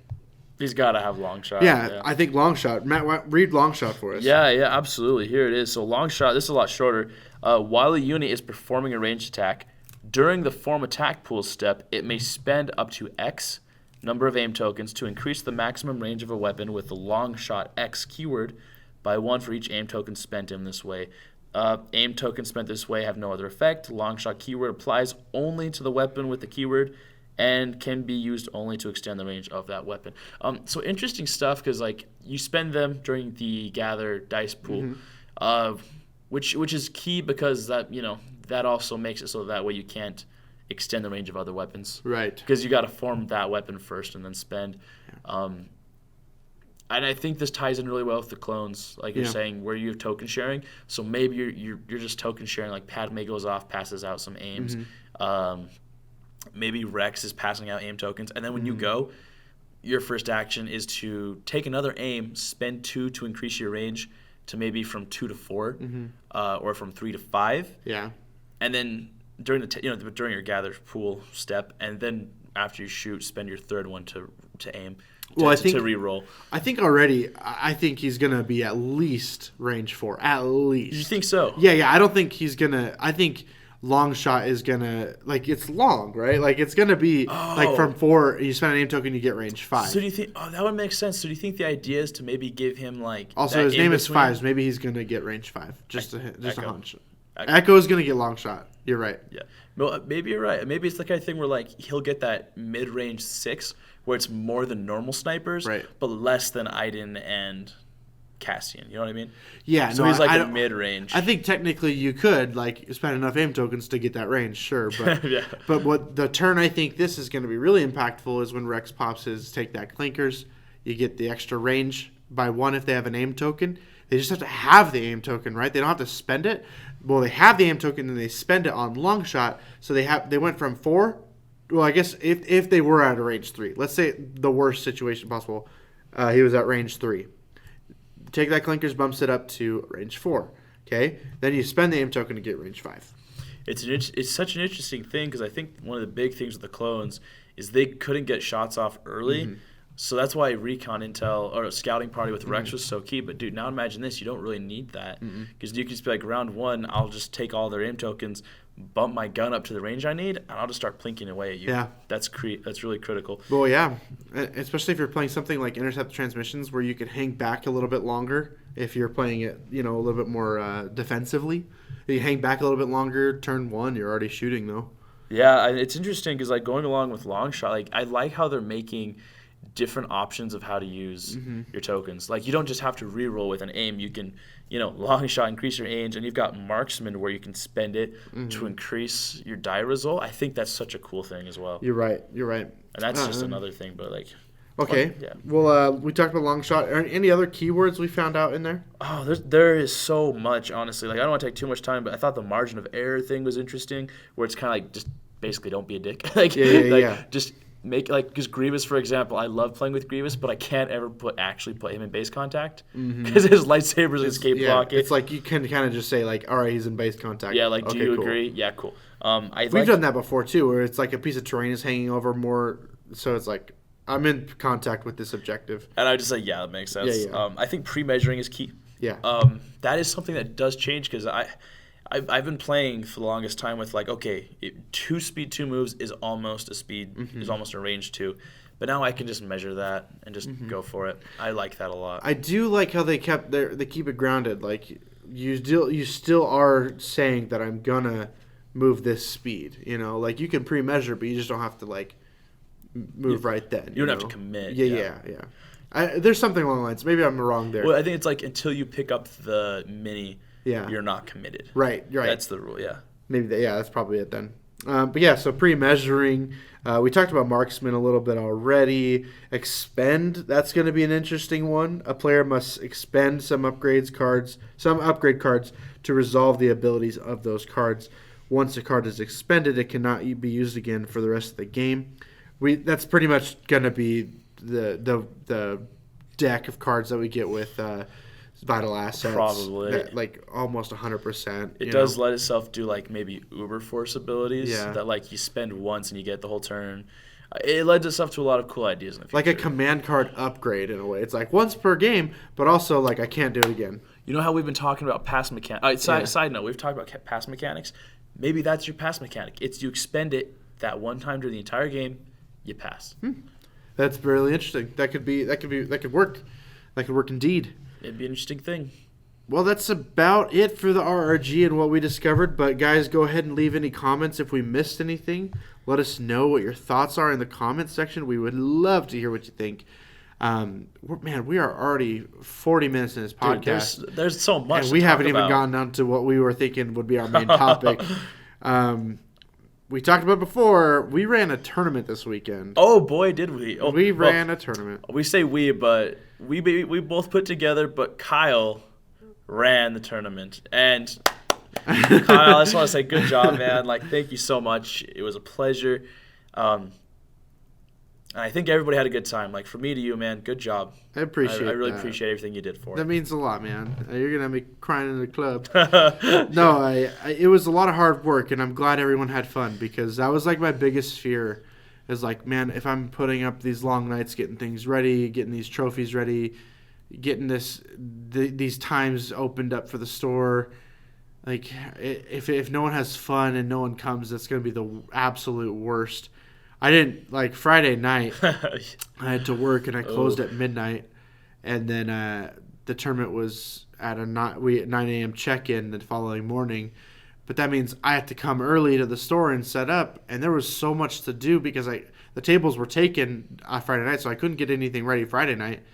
He's got to have long shot. Yeah, I think long shot. Matt, read long shot for us. Yeah, absolutely. Here it is. So long shot. This is a lot shorter. While a unit is performing a ranged attack, during the form attack pool step, it may spend up to X number of aim tokens to increase the maximum range of a weapon with the long shot X keyword by 1 for each aim token spent in this way. Aim tokens spent this way have no other effect. Long shot keyword applies only to the weapon with the keyword and can be used only to extend the range of that weapon. So interesting stuff, because like you spend them during the gather dice pool, which is key, because that also makes it so that way you can't extend the range of other weapons. Right. Because you got to form that weapon first and then spend. And I think this ties in really well with the clones, like you're saying, where you have token sharing. So maybe you're just token sharing, like Padme goes off, passes out some aims. Maybe Rex is passing out aim tokens. And then when you go, your first action is to take another aim, spend 2 to increase your range to maybe from 2 to 4, or from 3 to 5. Yeah. And then during during your gather pool step, and then after you shoot, spend your third one to aim. I think to re-roll. I think he's gonna be at least range 4. At least. You think so? Yeah. I don't think he's gonna. I think long shot is gonna, like, it's long, right? Like it's gonna be like from 4. You spend an aim token, you get range 5. So do you think? Oh, that would make sense. So do you think the idea is to maybe give him like? Also, his name is Fives. Maybe he's gonna get range 5. Just a hunch. Echo is gonna get long shot. You're right. Yeah. Well, maybe you're right. Maybe it's the kind of thing where like he'll get that mid-range 6, where it's more than normal snipers, right, but less than Iden and Cassian. You know what I mean? Yeah. So he's like a mid-range. I think technically you could like spend enough aim tokens to get that range, sure. But but what the turn I think this is going to be really impactful is when Rex pops his take that clinkers. You get the extra range by 1 if they have an aim token. They just have to have the aim token, right? They don't have to spend it. Well, they have the aim token and they spend it on long shot. So they went from 4. Well, I guess if they were at a range 3, let's say the worst situation possible, he was at range 3. Take that clinkers, bumps it up to range 4. Okay, then you spend the aim token to get range 5. It's such an interesting thing because I think one of the big things with the clones is they couldn't get shots off early. Mm-hmm. So that's why recon intel or a scouting party with Rex was so key. But, dude, now imagine this. You don't really need that because you can just be like, round 1, I'll just take all their aim tokens, bump my gun up to the range I need, and I'll just start plinking away at you. Yeah. That's really critical. Well, yeah, especially if you're playing something like intercept transmissions where you could hang back a little bit longer if you're playing it, a little bit more defensively. You hang back a little bit longer, turn 1, you're already shooting, though. Yeah, it's interesting because, like, going along with long shot, like, I like how they're making – different options of how to use your tokens. Like, you don't just have to reroll with an aim. You can, long shot, increase your range, and you've got marksman where you can spend it to increase your die result. I think that's such a cool thing as well. You're right. And that's just another thing, but like. Okay. Yeah. Well, we talked about long shot. Are any other keywords we found out in there? Oh, there is so much, honestly. Like, I don't want to take too much time, but I thought the margin of error thing was interesting, where it's kind of like just basically don't be a dick. Just make because Grievous, for example, I love playing with Grievous, but I can't ever actually put him in base contact because his lightsabers escape block it. It's like you can kind of just say like, all right, he's in base contact. Yeah, like, do you agree? Yeah, cool. We've done that before too, where it's like a piece of terrain is hanging over more, so it's like I'm in contact with this objective. And I just say, yeah, that makes sense. Yeah. I think pre-measuring is key. Yeah. That is something that does change because I've been playing for the longest time with like, okay, 2 speed 2 moves is almost a speed, is almost a range 2. But now I can just measure that and just go for it. I like that a lot. I do like how they keep it grounded. Like you still are saying that I'm gonna move this speed. Like you can pre-measure, but you just don't have to like move right then. You don't have to commit. Yeah. There's something along the lines. Maybe I'm wrong there. Well, I think it's like until you pick up the mini. Yeah. You're not committed. Right. That's the rule, yeah. Maybe that's probably it then. But yeah, so pre-measuring. We talked about marksman a little bit already. Expend, that's going to be an interesting one. A player must expend some upgrade cards to resolve the abilities of those cards. Once a card is expended, it cannot be used again for the rest of the game. That's pretty much going to be the deck of cards that we get with vital assets. Probably. Like almost 100%. It does let itself do like maybe Uber Force abilities that like you spend once and you get the whole turn. It lends itself to a lot of cool ideas in the future. Like a command card upgrade in a way. It's like once per game, but also like I can't do it again. You know how we've been talking about pass mechanics? Side note, we've talked about pass mechanics. Maybe that's your pass mechanic. It's you expend it that one time during the entire game, you pass. That's really interesting. That could work. That could work indeed. It'd be an interesting thing. Well, that's about it for the RRG and what we discovered. But guys, go ahead and leave any comments if we missed anything. Let us know what your thoughts are in the comments section. We would love to hear what you think. We are already 40 minutes in this podcast. Dude, there's so much. And we haven't even gotten down to what we were thinking would be our main topic. We talked about before. We ran a tournament this weekend. Oh boy, did we! We ran a tournament. We say we, but we both put together. But Kyle ran the tournament, and Kyle, I just want to say, good job, man! Like, thank you so much. It was a pleasure. I think everybody had a good time. Like, from me to you, man, good job. I appreciate I really appreciate everything you did for it. That means a lot, man. You're going to have me crying in the club. No, it was a lot of hard work, and I'm glad everyone had fun because that was, like, my biggest fear is, like, man, if I'm putting up these long nights, getting things ready, getting these trophies ready, getting these times opened up for the store, like, if no one has fun and no one comes, that's going to be the absolute worst. I didn't, like, Friday night, I had to work, and I closed at midnight, and then the tournament was at 9 a.m. check-in the following morning, but that means I had to come early to the store and set up, and there was so much to do because the tables were taken Friday night, so I couldn't get anything ready Friday night,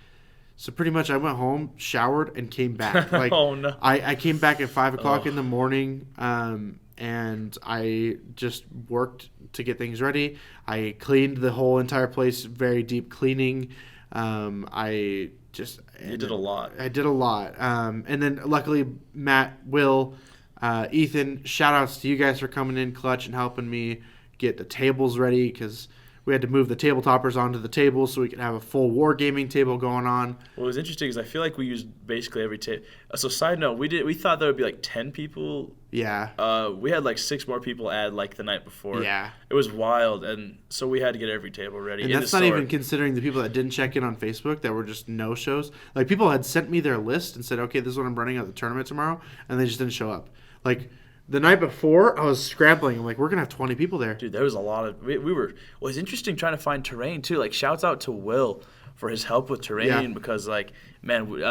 so pretty much I went home, showered, and came back. Like, oh, no. I came back at 5 o'clock in the morning, and I just worked to get things ready. I cleaned the whole entire place, very deep cleaning. You did a lot. I did a lot. And then luckily Matt, Will, Ethan, shout outs to you guys for coming in clutch and helping me get the tables ready, because we had to move the tabletoppers onto the table so we could have a full wargaming table going on. What was interesting is I feel like we used basically every table. So side note, we thought there would be like 10 people. Yeah. We had like 6 more people add like the night before. Yeah. It was wild, and so we had to get every table ready. And that's not even considering the people that didn't check in on Facebook that were just no-shows. Like, people had sent me their list and said, okay, this is what I'm running at the tournament tomorrow, and they just didn't show up. Like, the night before, I was scrambling. I'm like, we're going to have 20 people there. Dude, there was a lot of... It was interesting trying to find terrain, too. Like, shouts out to Will for his help with terrain because, like, man,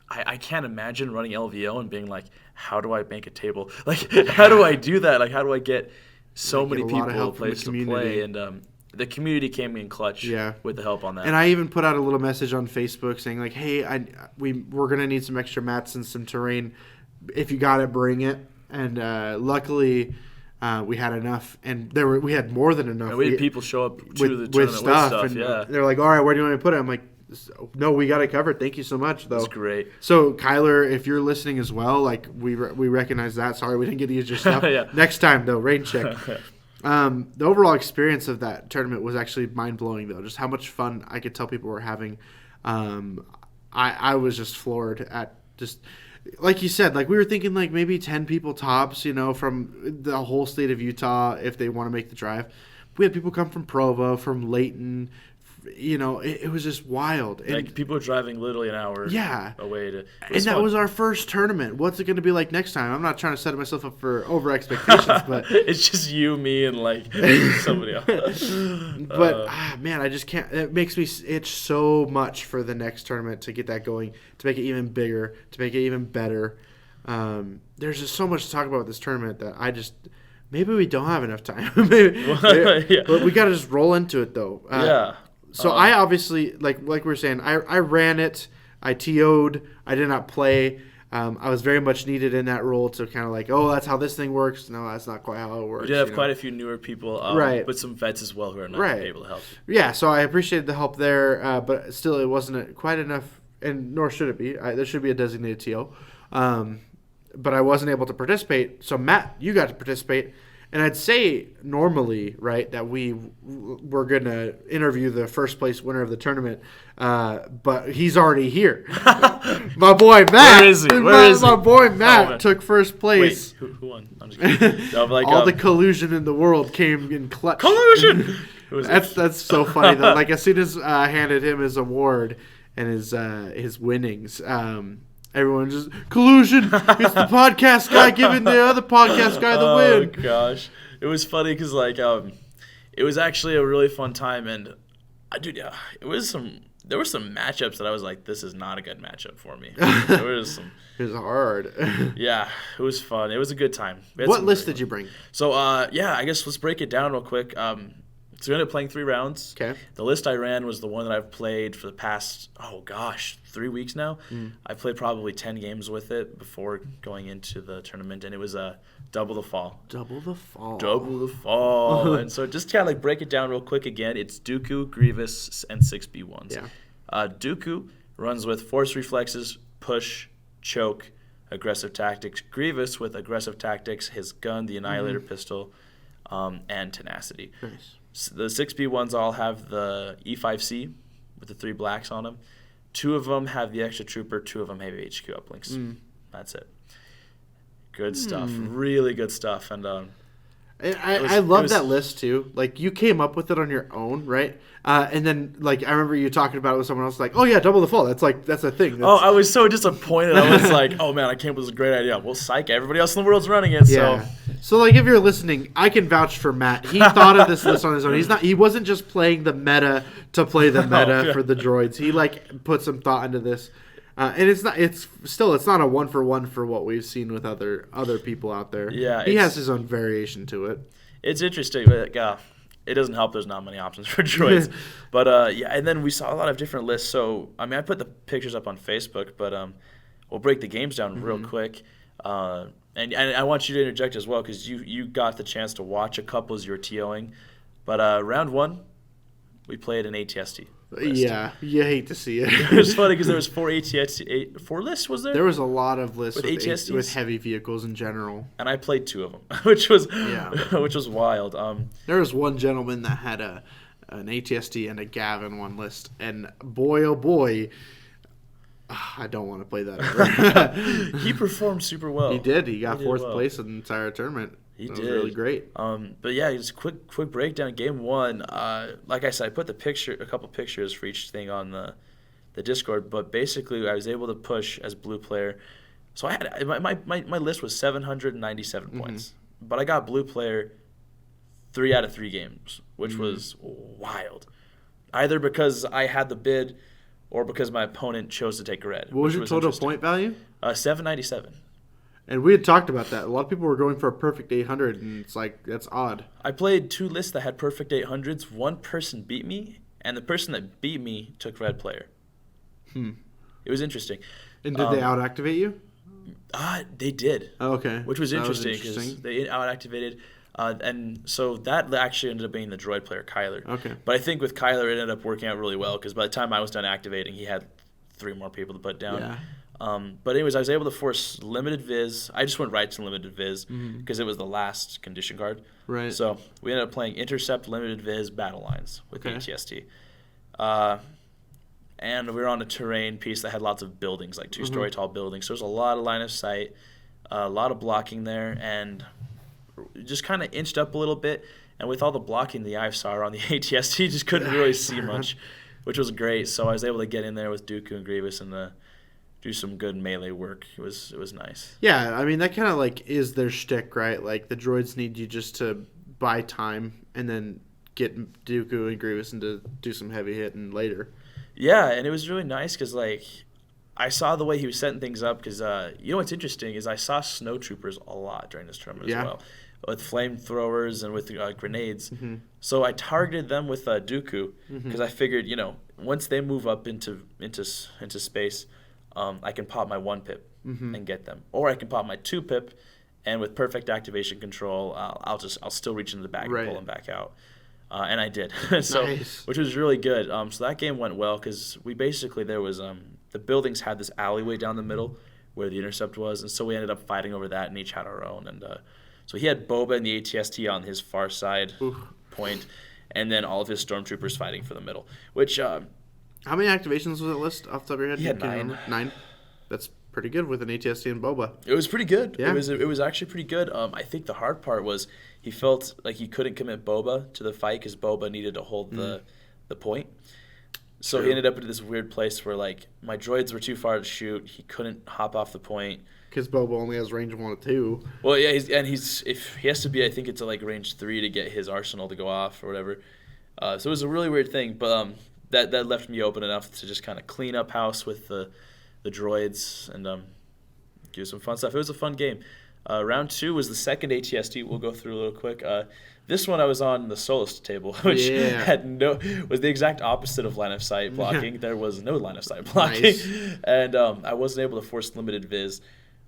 I can't imagine running LVO and being like, how do I make a table? Like, how do I do that? Like, how do I get so many people a place to play? And the community came in clutch with the help on that. And I even put out a little message on Facebook saying, like, hey, we're going to need some extra mats and some terrain. If you got it, bring it. And luckily, we had enough, and we had more than enough. And we had people show up to the tournament with stuff. And they're like, all right, where do you want me to put it? I'm like, no, we got it covered. Thank you so much, though. That's great. So, Kyler, if you're listening as well, like, we recognize that. Sorry we didn't get to use your stuff. Next time, though, rain check. The overall experience of that tournament was actually mind-blowing, though. Just how much fun I could tell people were having. I was just floored at just... Like you said, like we were thinking like maybe 10 people tops, from the whole state of Utah if they want to make the drive. We had people come from Provo, from Layton. It was just wild. And like people are driving literally an hour away to. And that was our first tournament. What's it going to be like next time? I'm not trying to set myself up for over expectations, but it's just you, me, and like somebody else. But man, I just can't. It makes me itch so much for the next tournament to get that going, to make it even bigger, to make it even better. There's just so much to talk about with this tournament that I just. Maybe we don't have enough time. But we got to just roll into it, though. So I obviously, like we were saying, I ran it. I TO'd. I did not play. I was very much needed in that role to kind of like, oh, that's how this thing works. No, that's not quite how it works. We did have quite a few newer people, but some vets as well who are not able to help. Yeah, so I appreciated the help there, but still it wasn't quite enough, and nor should it be. There should be a designated TO. But I wasn't able to participate. So, Matt, you got to participate. And I'd say normally, right, that we were going to interview the first place winner of the tournament, but he's already here. My boy Matt. Where is he? My boy Matt took first place. Wait, who won? I'm just kidding. All the collusion in the world came in clutch. Collusion! That's so funny, though. Like, as soon as I handed him his award and his winnings, everyone just, collusion! It's the podcast guy giving the other podcast guy the win. Oh, gosh. It was funny because, like, it was actually a really fun time. And, there were some matchups that I was like, this is not a good matchup for me. It was hard. Yeah, it was fun. It was a good time. What list did you bring? So, I guess let's break it down real quick. So we ended up playing 3 rounds. Okay. The list I ran was the one that I've played for the past, 3 weeks now. I played probably 10 games with it before going into the tournament, and it was Double the Fall. Double the Fall. Double the Fall. And so just kind of like break it down real quick again. It's Dooku, Grievous, and 6B1s. Yeah. Dooku runs with Force Reflexes, Push, Choke, Aggressive Tactics. Grievous with Aggressive Tactics, his gun, the Annihilator pistol, and Tenacity. Nice. The 6B1s all have the E5C with the 3 blacks on them. 2 of them have the Extra Trooper. 2 of them have HQ uplinks. That's it. Good stuff. Really good stuff. And I love that list too. Like, you came up with it on your own, right? And then, like, I remember you talking about it with someone else. Like, oh yeah, Double the Fall. That's a thing. I was so disappointed. I was like, oh man, I came up with a great idea. Well, psych, everybody else in the world's running it. Yeah. So, like, if you're listening, I can vouch for Matt. He thought of this list on his own. He wasn't just playing the meta to play the meta for the droids. He like put some thought into this. And it's not a 1-for-1 for what we've seen with other people out there. Yeah, he has his own variation to it. It's interesting, but it doesn't help. There's not many options for droids. But and then we saw a lot of different lists. So I mean, I put the pictures up on Facebook, but we'll break the games down real quick. And I want you to interject as well because you got the chance to watch a couple as you were TOing. But round 1, we played an ATST list. Yeah, you hate to see it. It was funny because there was 4 lists, was there? There was a lot of lists With with ATSTs? with heavy vehicles in general. And I played 2 of them, which was Yeah. which was wild. There was one gentleman that had an ATST and a Gav in one list, and boy, oh boy, I don't want to play that ever. He performed super well. He did. He got did fourth well. place in the entire tournament. He That did. was really great. But yeah, just quick breakdown. Game 1, like I said, I put a couple pictures for each thing on the Discord. But basically, I was able to push as blue player. So I had my list was 797 points, but I got blue player 3 out of 3 games, which was wild. Either because I had the bid, or because my opponent chose to take red. What was your total point value? 797. And we had talked about that. A lot of people were going for a perfect 800, and it's like, that's odd. I played 2 lists that had perfect 800s. One person beat me, and the person that beat me took red player. It was interesting. And did they out-activate you? They did. Oh, okay. Which was That interesting because they out-activated. And so that actually ended up being the droid player, Kyler. Okay. But I think with Kyler, it ended up working out really well because by the time I was done activating, he had 3 more people to put down. Yeah. But anyways, I was able to force limited viz. I just went right to limited viz because it was the last condition card. Right. So we ended up playing intercept, limited viz, battle lines with ATST. And we were on a terrain piece that had lots of buildings, like 2-story tall buildings. So there's a lot of line of sight, a lot of blocking there, and just kind of inched up a little bit. And with all the blocking, the IFSAR on the ATST just couldn't really see much, which was great. So I was able to get in there with Dooku and Grievous and do some good melee work. It was nice. Yeah, I mean, that kind of like is their shtick, right? Like the droids need you just to buy time and then get Dooku and Grievous and to do some heavy hitting later. Yeah, and it was really nice because like I saw the way he was setting things up because you know what's interesting is I saw snowtroopers a lot during this tournament as well, with flamethrowers and with grenades. So I targeted them with Dooku because I figured once they move up into space, I can pop my 1 pip and get them, or I can pop my 2 pip, and with perfect activation control, I'll still reach into the bag and pull them back out. And I did, so Nice. Which was really good. So that game went well because we basically there was the buildings had this alleyway down the middle where the intercept was, and so we ended up fighting over that, and each had our own. And so he had Boba and the ATST on his far side point, and then all of his stormtroopers fighting for the middle. Which how many activations was it list off the top of your head? He had Can you 9. remember? 9. That's pretty good with an ATST and Boba. It was pretty good. Yeah. It was actually pretty good. I think the hard part was he felt like he couldn't commit Boba to the fight because Boba needed to hold the point. So he ended up in this weird place where like my droids were too far to shoot. He couldn't hop off the point. Because Boba only has range of 1 or 2. Well, yeah, if he has to be, I think it's like range 3 to get his arsenal to go off or whatever. So it was a really weird thing, but that left me open enough to just kind of clean up house with the droids and do some fun stuff. It was a fun game. Round 2 was the second ATST. We'll go through a little quick. This one I was on the soloist table, which was the exact opposite of line of sight blocking. There was no line of sight blocking, and I wasn't able to force limited viz.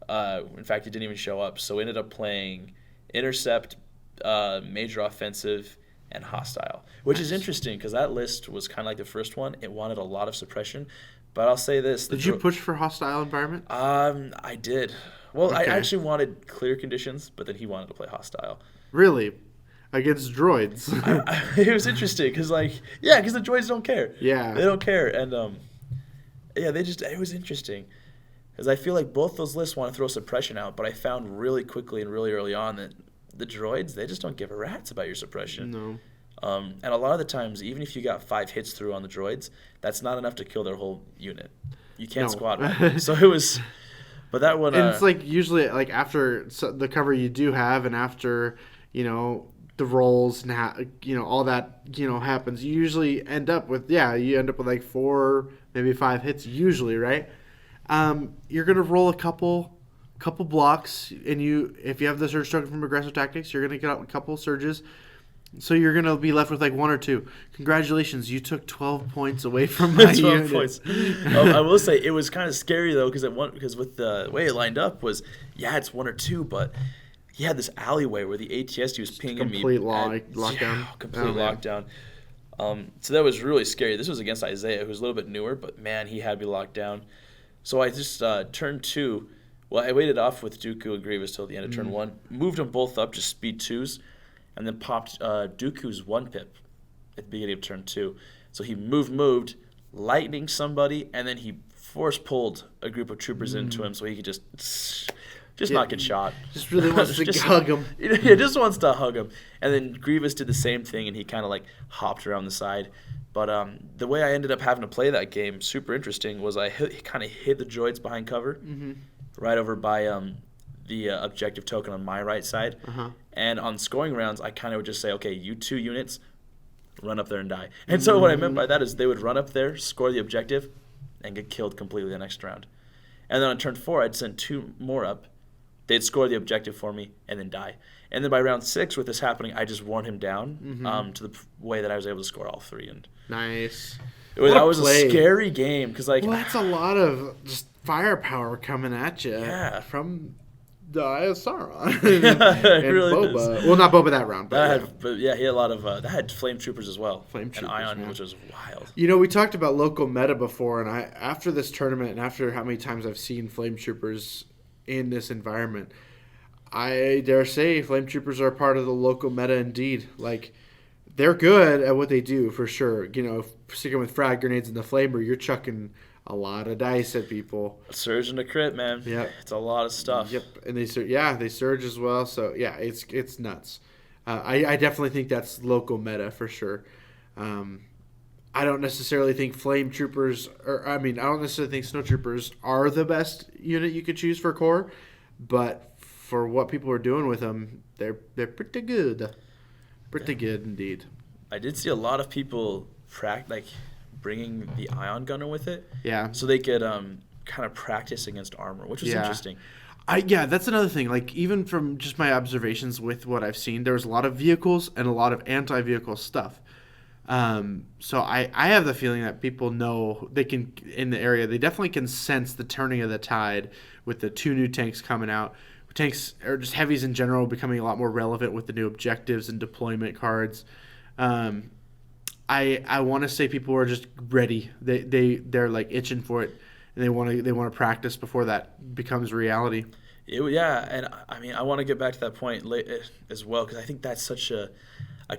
In fact, it didn't even show up. So we ended up playing intercept, major offensive, and hostile, which is interesting because that list was kind of like the first one. It wanted a lot of suppression, but I'll say this: Did you push for hostile environment? I did. Well, Okay. I actually wanted clear conditions, but then he wanted to play hostile. Really? Against droids? It was interesting because, because the droids don't care. Yeah. They don't care, and it was interesting because I feel like both those lists want to throw suppression out, but I found really quickly and really early on that the droids, they just don't give a rat's about your suppression. No. And a lot of the times, even if you got 5 hits through on the droids, that's not enough to kill their whole unit. You can't squad right. So it was, but that one. And it's like usually like after the cover you do have, and after the rolls and all that happens, you usually end up with like 4, maybe 5 hits usually, right? You're gonna roll a couple blocks, and if you have the surge token from aggressive tactics, you're gonna get out a couple surges. So you're going to be left with like 1 or 2. Congratulations, you took 12 points away from my 12 unit. points. I will say it was kind of scary though because with the way it lined up was it's 1 or 2, but he had this alleyway where the ATST was pinging complete me. lockdown. Complete lockdown. So that was really scary. This was against Isaiah, who's a little bit newer, but man, he had me locked down. So I just turn 2. Well, I waited off with Dooku and Grievous till the end of turn 1. Moved them both up, just speed 2s, and then popped Dooku's 1-pip at the beginning of turn 2. So he moved, lightning somebody, and then he force pulled a group of troopers into him so he could just not get shot. Just really wants to hug him. He just wants to hug him. And then Grievous did the same thing, and he kind of like hopped around the side. But the way I ended up having to play that game, super interesting, was I kind of hid the droids behind cover, right over by the objective token on my right side. And on scoring rounds, I kind of would just say, okay, you 2 units, run up there and die. And so what I meant by that is they would run up there, score the objective, and get killed completely the next round. And then on turn 4, I'd send 2 more up. They'd score the objective for me and then die. And then by round 6, with this happening, I just worn him down to the way that I was able to score all 3. And nice. That was a scary game because, like, well, that's a lot of just firepower coming at you. Yeah. From the Eye of Sauron it and really Boba. is. Well, not Boba that round, but he had a lot of that had flame troopers as well. Flame troopers, and Ion, man. which was wild. You know, we talked about local meta before, and after this tournament and after how many times I've seen flame troopers in this environment, I dare say flame troopers are a part of the local meta indeed. Like, they're good at what they do for sure. You know, sticking with frag grenades and the flamer, you're chucking a lot of dice at people. A surge and a crit, man. Yeah, it's a lot of stuff. Yep, and they surge as well. So yeah, it's nuts. I definitely think that's local meta for sure. I don't necessarily think flame troopers, I don't necessarily think snow troopers are the best unit you could choose for core, but for what people are doing with them, they're pretty good. Pretty good indeed. I did see a lot of people bringing the ion gunner with it. Yeah. So they could kind of practice against armor, which was interesting. That's another thing. Like, even from just my observations with what I've seen, there was a lot of vehicles and a lot of anti-vehicle stuff. So I have the feeling that people know they can, in the area, they definitely can sense the turning of the tide with the 2 new tanks coming out. Tanks, or just heavies in general, becoming a lot more relevant with the new objectives and deployment cards. I want to say people are just ready. They're like itching for it, and they want to practice before that becomes reality. And I want to get back to that point as well, because I think that's such a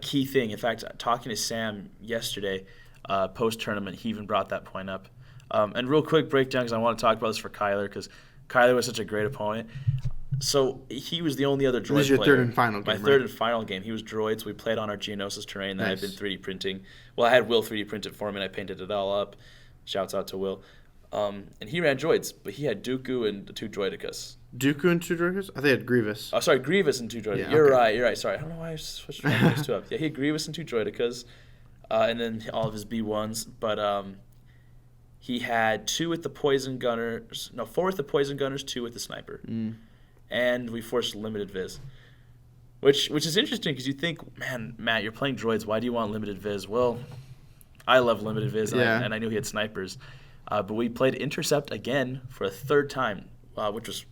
key thing. In fact, talking to Sam yesterday, post-tournament, he even brought that point up. And real quick breakdown, because I want to talk about this for Kyler, because Kyler was such a great opponent. So he was the only other droid player. This is your third and final game, My third and final game. He was droids. We played on our Geonosis terrain that I've been 3D printing. Well, I had Will 3D print it for me, and I painted it all up. Shouts out to Will. And he ran droids, but he had Dooku and 2 droidicas. Dooku and 2 droidicas? I think he had Grievous. Oh, sorry, Grievous and 2 droidicas. Yeah, You're right. Sorry, I don't know why I switched those 2 up. Yeah, he had Grievous and 2 droidicas, and then all of his B1s. But he had 2 with the poison gunners. No, 4 with the poison gunners, 2 with the sniper. And we forced limited viz, which is interesting because you think, man, Matt, you're playing droids. Why do you want limited viz? Well, I love limited viz, and I knew he had snipers. But we played intercept again for a 3rd time, which was,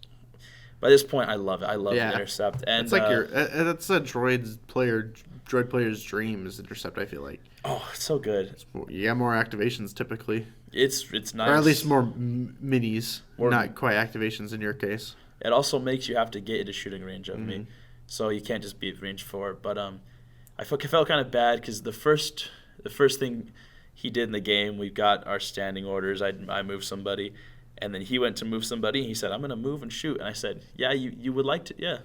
by this point, I love it. I love the intercept. And it's like that's a droid player's dream is intercept. I feel like. Oh, it's so good. You got more activations typically. It's nice. Or at least more minis, not quite activations in your case. It also makes you have to get into shooting range of me, so you can't just be at range 4. But I felt kind of bad because the first thing he did in the game, we got our standing orders. I moved somebody, and then he went to move somebody. And he said, "I'm going to move and shoot." And I said, "Yeah, you would like to? Yeah,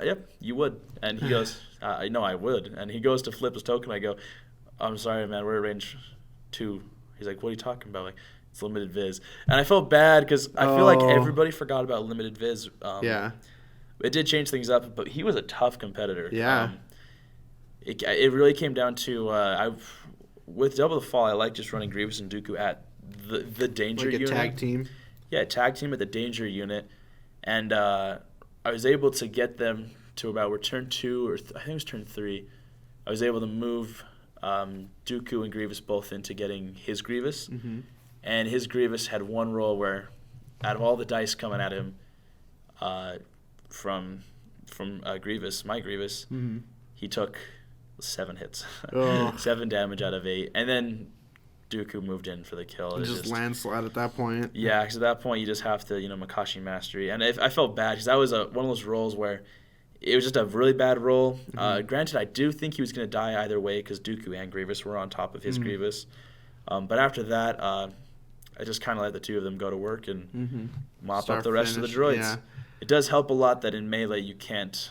yep, you would." And he goes, "No, I would." And he goes to flip his token. I go, "I'm sorry, man. We're at range 2." He's like, "What are you talking about?" Like, it's limited viz. And I felt bad because I feel like everybody forgot about limited viz. It did change things up, but he was a tough competitor. Yeah. It really came down to with Double the Fall, I like just running Grievous and Dooku at the danger unit. Like a tag team? Yeah, tag team at the danger unit. And I was able to get them to about turn 2, or I think it was turn 3. I was able to move Dooku and Grievous both into getting his Grievous. And his Grievous had one roll where, out of all the dice coming at him from Grievous, my Grievous, he took 7 hits, Ugh. 7 damage out of 8, and then Dooku moved in for the kill. And just landslide at that point. Yeah, because at that point you just have to, Makashi mastery. And I felt bad because that was one of those rolls where it was just a really bad roll. Granted, I do think he was going to die either way because Dooku and Grievous were on top of his Grievous. But after that, I just kind of let the two of them go to work and mop up the rest of the droids. Yeah. It does help a lot that in Melee you can't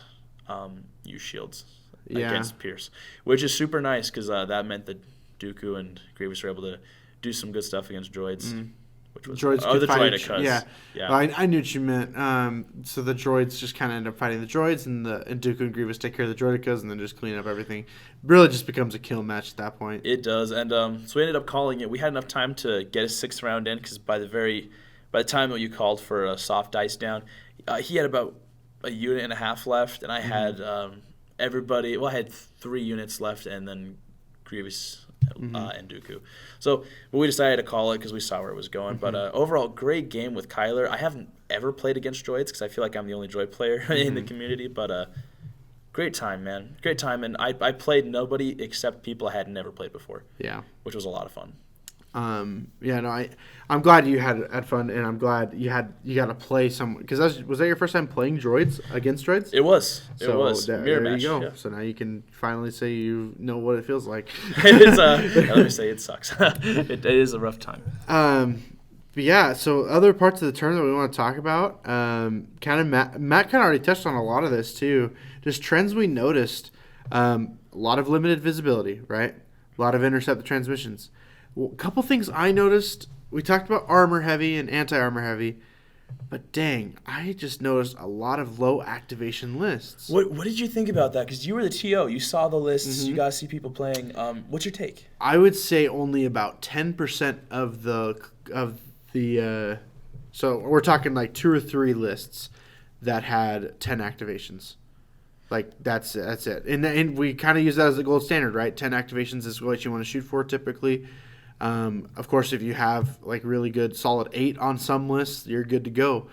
use shields against Pierce, which is super nice because that meant that Dooku and Grievous were able to do some good stuff against droids. Which was droids the droid yeah. Well, I knew what you meant. So the droids just kind of end up fighting the droids, and Dooku and Grievous take care of the droidicas, and then just clean up everything. Really, just becomes a kill match at that point. It does, and so we ended up calling it. We had enough time to get a 6th round in because by the time that you called for a soft dice down, he had about a unit and a half left, and I had everybody. Well, I had 3 units left, and then Grievous. And Dooku. So we decided to call it because we saw where it was going. But overall, great game with Kyler. I haven't ever played against droids because I feel like I'm the only droid player in the community. But great time, man. Great time. And I played nobody except people I had never played before. Yeah. Which was a lot of fun. I'm glad you had fun, and I'm glad you got to play some. Because was that your first time playing droids against droids? It was. It was. There you go. Yeah. So now you can finally say you know what it feels like. It's let me say it sucks. It is a rough time. But yeah. So other parts of the turn that we want to talk about. Matt kind of already touched on a lot of this too. Just trends we noticed. A lot of limited visibility, right? A lot of intercept transmissions. Well, a couple things I noticed. We talked about armor heavy and anti-armor heavy, but dang, I just noticed a lot of low activation lists. What did you think about that? Because you were the TO. You saw the lists. You got to see people playing. What's your take? I would say only about 10% of the so we're talking like 2 or 3 lists that had 10 activations. Like that's it. And we kind of use that as the gold standard, right? 10 activations is what you want to shoot for typically. Of course, if you have like really good solid 8 on some lists, you're good to go.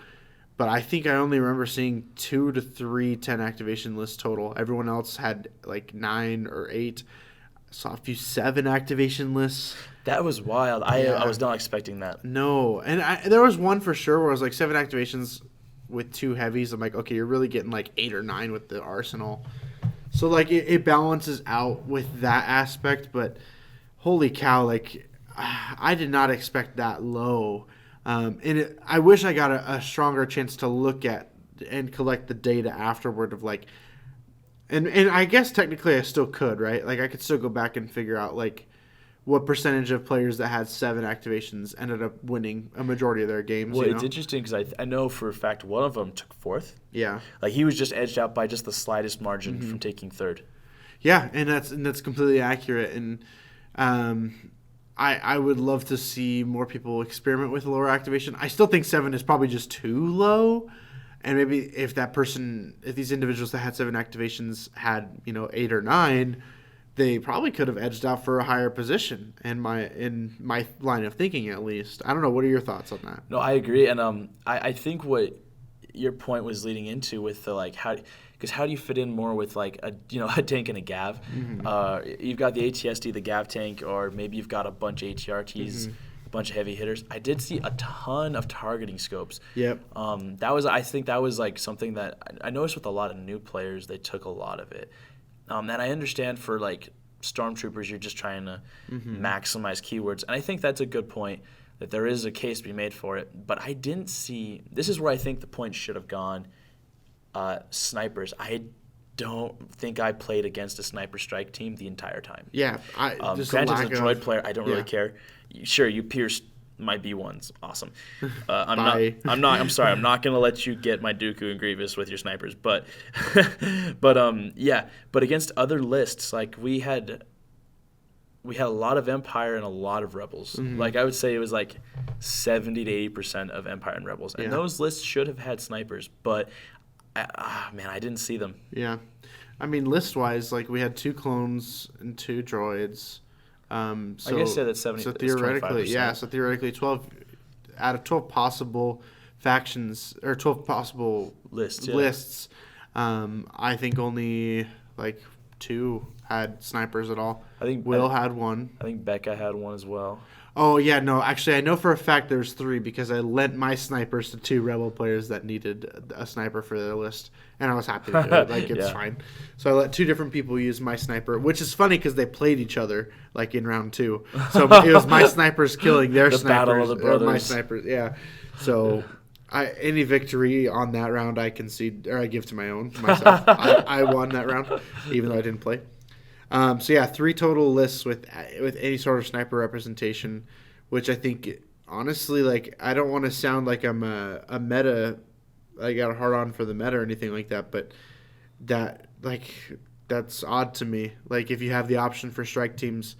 But I think I only remember seeing 2 to 3 10 activation lists total. Everyone else had like 9 or 8. I saw a few 7 activation lists. That was wild. I was not expecting that. No, and there was one for sure where it was like 7 activations with 2 heavies. I'm like, okay, you're really getting like 8 or 9 with the arsenal. So like it balances out with that aspect, but holy cow, like I did not expect that low. I wish I got a stronger chance to look at and collect the data afterward of like, and I guess technically I still could, right? Like I could still go back and figure out like what percentage of players that had 7 activations ended up winning a majority of their games. Well, it's interesting because I know for a fact one of them took 4th. Yeah. Like he was just edged out by just the slightest margin from taking 3rd. Yeah, and that's completely accurate. And I would love to see more people experiment with lower activation. I still think 7 is probably just too low. And maybe if these individuals that had 7 activations had, 8 or 9, they probably could have edged out for a higher position in my line of thinking, at least. I don't know. What are your thoughts on that? No, I agree. And I think what your point was leading into with the like how do you fit in more with like a tank and a Gav? You've got the ATSD, the Gav tank, or maybe you've got a bunch of ATRTs, a bunch of heavy hitters. I did see a ton of targeting scopes. Yep. I think that was like something that I noticed with a lot of new players. They took a lot of it. And I understand for like stormtroopers, you're just trying to maximize keywords, and I think that's a good point. That there is a case to be made for it, but I didn't see. This is where I think the point should have gone. Snipers. I don't think I played against a sniper strike team the entire time. Yeah, granted, as a droid player, I don't really care. Sure, you pierced my B1s. Awesome. I'm sorry. I'm not gonna let you get my Dooku and Grievous with your snipers. But But against other lists, like we had a lot of Empire and a lot of Rebels. Like I would say it was like 70 to 80% of Empire and Rebels, and those lists should have had snipers, but I didn't see them. Yeah, I mean list-wise, like we had 2 clones and 2 droids. So, I guess that's 70. So theoretically, 12 out of 12 possible factions or 12 possible lists. I think only like 2 had snipers at all. I think Will had one. I think Becca had one as well. Oh, yeah, no. Actually, I know for a fact there's 3 because I lent my snipers to 2 Rebel players that needed a sniper for their list. And I was happy to do it. Like, it's fine. So I let 2 different people use my sniper, which is funny because they played each other, like, in round 2. So it was my snipers killing their The snipers. battle of the brothers. My snipers, yeah. So any victory on that round I concede, or I give to myself. I won that round, even though I didn't play. So yeah, 3 total lists with any sort of sniper representation, which I think, honestly, like, I don't want to sound like I'm a meta, I got a hard on for the meta or anything like that, but that's odd to me. Like, if you have the option for strike teams,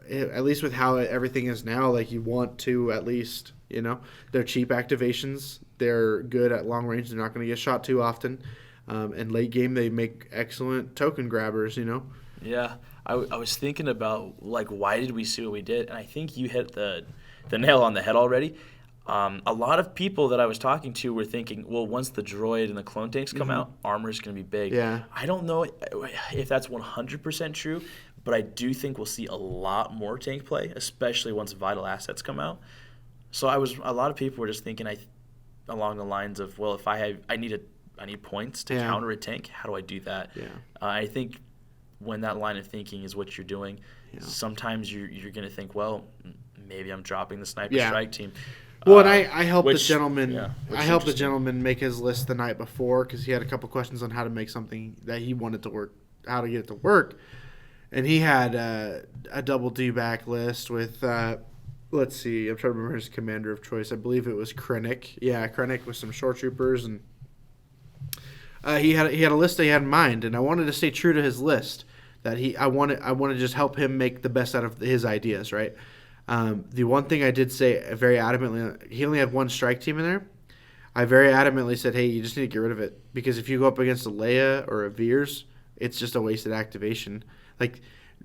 at least with how everything is now, like, you want to at least, they're cheap activations, they're good at long range, they're not going to get shot too often, and late game they make excellent token grabbers, Yeah, I was thinking about, like, why did we see what we did? And I think you hit the nail on the head already. A lot of people that I was talking to were thinking, well, once the droid and the clone tanks come out, armor is going to be big. Yeah. I don't know if that's 100% true, but I do think we'll see a lot more tank play, especially once vital assets come out. So a lot of people were just thinking along the lines of, well, if I need points to counter a tank, how do I do that? Yeah. I think when that line of thinking is what you're doing, sometimes you're going to think, well, maybe I'm dropping the sniper strike team. Well, and I helped the gentleman. I helped the interesting. gentleman make his list the night before because he had a couple questions on how to make something that he wanted to work, how to get it to work, and he had a double D-back list with. Let's see, I'm trying to remember his commander of choice. I believe it was Krennic. Yeah, Krennic with some short troopers, and he had a list that he had in mind, and I wanted to stay true to his list. That I want to just help him make the best out of his ideas, right? The one thing I did say very adamantly, he only had 1 strike team in there. I very adamantly said, hey, you just need to get rid of it. Because if you go up against a Leia or a Veers, it's just a wasted activation. Like,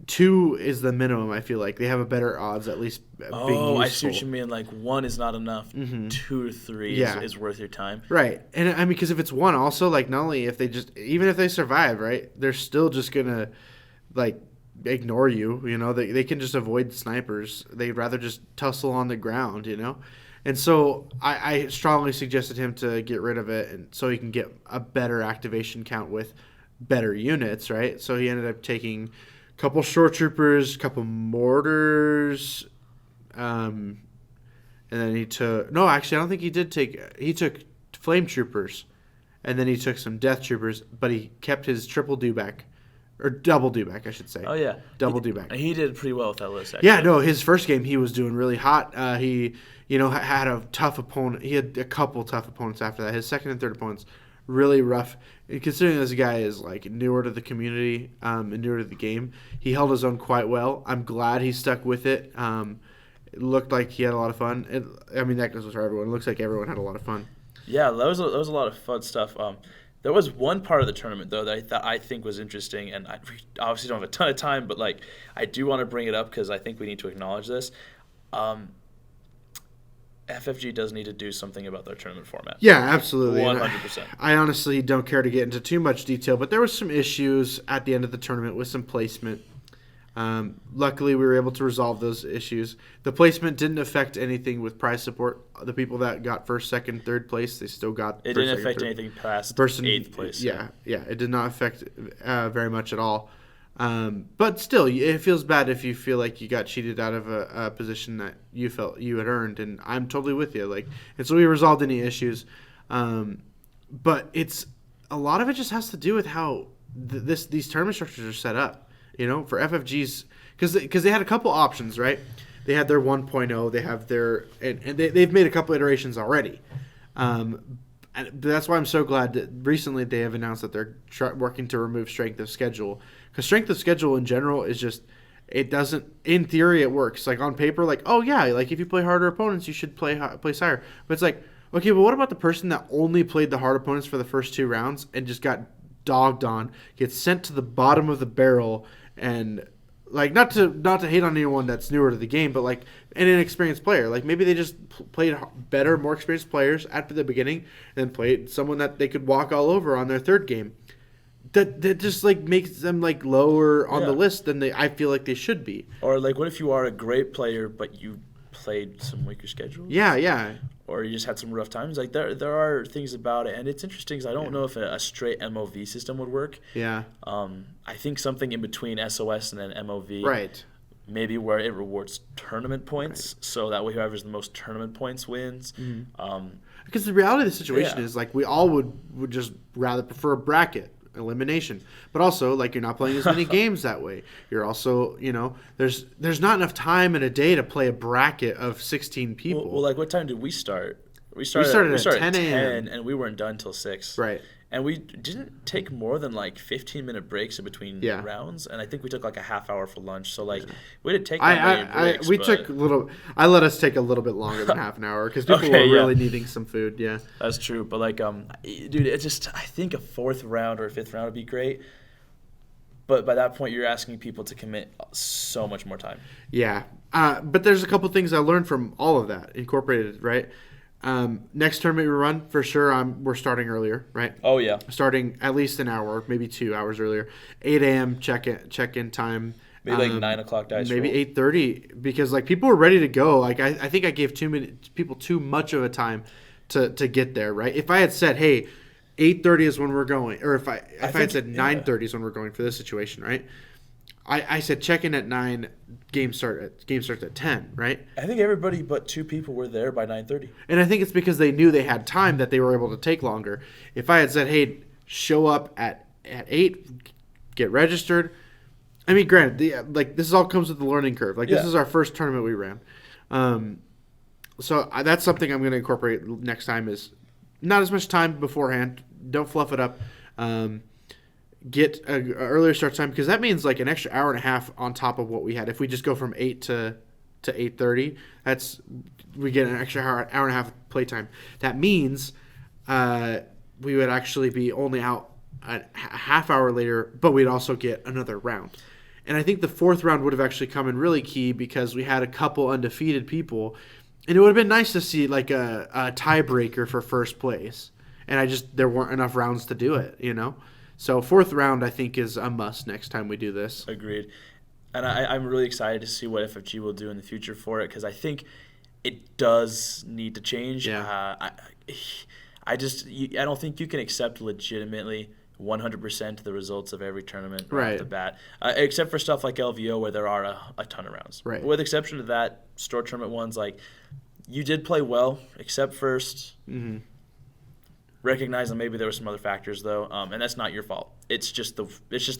2 is the minimum, I feel like. They have a better odds, at least, being useful. I see what you mean. Like, 1 is not enough. 2 or 3 is worth your time. Right. And, I mean, because if it's 1 also, like, not only if they even if they survive, right, they're still just going to, like, ignore you, they can just avoid snipers. They'd rather just tussle on the ground, and so I strongly suggested him to get rid of it, and so he can get a better activation count with better units, right? So he ended up taking a couple short troopers, a couple mortars, and then he took I don't think he did he took flame troopers, and then he took some death troopers, but he kept his triple dewback. Or double dewback, I should say. Oh, yeah. Double dewback. He did pretty well with that list, actually. Yeah, no, his first game he was doing really hot. He, had a tough opponent. He had a couple tough opponents after that. His second and third opponents, really rough. And considering this guy is, like, newer to the community and newer to the game, he held his own quite well. I'm glad he stuck with it. It looked like he had a lot of fun. That goes for everyone. It looks like everyone had a lot of fun. Yeah, that was a lot of fun stuff. There was one part of the tournament, though, that I think was interesting, and we obviously don't have a ton of time, but, like, I do want to bring it up because I think we need to acknowledge this. FFG does need to do something about their tournament format. Yeah, absolutely. 100%. I honestly don't care to get into too much detail, but there was some issues at the end of the tournament with some placement. Luckily, we were able to resolve those issues. The placement didn't affect anything with prize support. The people that got first, second, third place, they still got. It didn't affect anything past 8th place. Yeah, it did not affect very much at all. But still, it feels bad if you feel like you got cheated out of a position that you felt you had earned, and I'm totally with you. And so we resolved any issues. But it's a lot of it just has to do with how these tournament structures are set up. For FFGs, because they had a couple options, right? They had their 1.0, they have their, and they've made a couple iterations already. And that's why I'm so glad that recently they have announced that they're working to remove strength of schedule. Because strength of schedule in general is just, it doesn't, in theory it works. Like on paper, like, oh yeah, like if you play harder opponents, you should place higher. But it's like, okay, but what about the person that only played the hard opponents for the first 2 rounds and just got dogged on, gets sent to the bottom of the barrel, and like not to hate on anyone that's newer to the game, but like an inexperienced player, like maybe they just played better, more experienced players at the beginning, and then played someone that they could walk all over on their third game. that just like makes them like lower on the list than I feel like they should be. Or like, what if you are a great player but you played some weaker schedules? Yeah. Or you just had some rough times. Like there are things about it, and it's interesting because I don't know if a straight MOV system would work. Yeah. I think something in between SOS and then MOV. Right. Maybe where it rewards tournament points, so that way whoever's the most tournament points wins. Because the reality of the situation is like we all would just rather prefer a bracket elimination, but also like you're not playing as many games that way. You're also there's not enough time in a day to play a bracket of 16 people. Well, like what time did we start? We started at at 10 a.m. and we weren't done till 6. Right. And we didn't take more than like 15-minute breaks in between rounds, and I think we took like a half hour for lunch. So like we didn't take that many breaks. I let us take a little bit longer than half an hour because people were really needing some food. Yeah, that's true. But like, dude, it's just I think a 4th round or a 5th round would be great. But by that point, you're asking people to commit so much more time. Yeah, but there's a couple things I learned from all of that incorporated, right? Next tournament we run, for sure, we're starting earlier, right? Oh, yeah. Starting at least an hour, maybe 2 hours earlier. 8 a.m. check-in time. Maybe like 9 o'clock dice maybe roll. 8:30 because like people were ready to go. Like I think I gave people too much of a time to get there, right? If I had said, hey, 8:30 is when we're going, or if I had said 9:30 is when we're going for this situation, right? I said check in at 9, game starts at 10, right? I think everybody but 2 people were there by 9:30. And I think it's because they knew they had time that they were able to take longer. If I had said, hey, show up at 8, get registered. I mean, granted, this all comes with the learning curve. Like this is our first tournament we ran. So that's something I'm going to incorporate next time is not as much time beforehand. Don't fluff it up. Get an earlier start time because that means like an extra hour and a half on top of what we had. If we just go from 8 to 8:30, we get an extra hour and a half playtime. That means we would actually be only out a half hour later, but we'd also get another round. And I think the 4th round would have actually come in really key because we had a couple undefeated people, and it would have been nice to see like a tiebreaker for first place. And there weren't enough rounds to do it, So 4th round, I think, is a must next time we do this. Agreed. And I'm really excited to see what FFG will do in the future for it because I think it does need to change. Yeah. I don't think you can accept legitimately 100% the results of every tournament right off the bat, except for stuff like LVO where there are a ton of rounds. Right. With exception to that, store tournament ones, like you did play well, except first. Mm-hmm. Recognize that maybe there were some other factors though, and that's not your fault. It's just the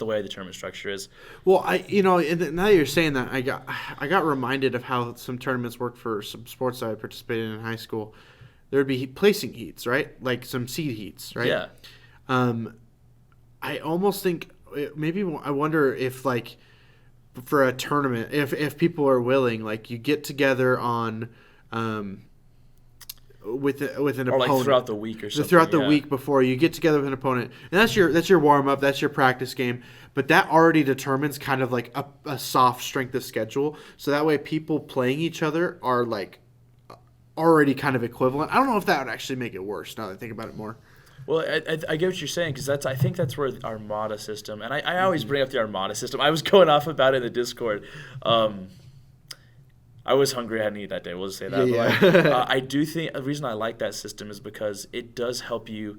way the tournament structure is. Well, now that you're saying that, I got reminded of how some tournaments worked for some sports that I participated in high school. There would be placing heats, right? Like some seed heats, right? Yeah. I almost think I wonder if like for a tournament, if people are willing, like you get together on. With an opponent, or like throughout the week or something. Throughout the week before you get together with an opponent, and that's your warm up, that's your practice game. But that already determines kind of like a soft strength of schedule. So that way, people playing each other are like already kind of equivalent. I don't know if that would actually make it worse. Now that I think about it more. Well, I get what you're saying because I think that's where the Armada system, and I always bring up the Armada system. I was going off about it in the Discord. I was hungry. I had to eat that day. We'll just say that. Yeah. But like, I do think the reason I like that system is because it does help you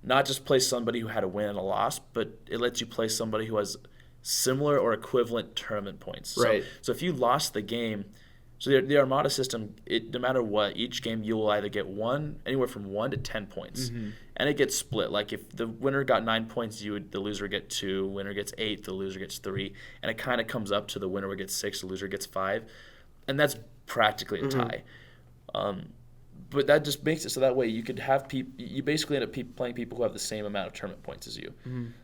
not just play somebody who had a win and a loss, but it lets you play somebody who has similar or equivalent tournament points. Right. So if you lost the game, so the Armada system, no matter what, each game you will either get anywhere from 1 to 10 points, and it gets split. Like if the winner got 9 points, the loser get 2. Winner gets 8, the loser gets 3, and it kind of comes up to the winner gets 6, the loser gets 5. And that's practically a tie. But that just makes it so that way you could have you basically end up playing people who have the same amount of tournament points as you.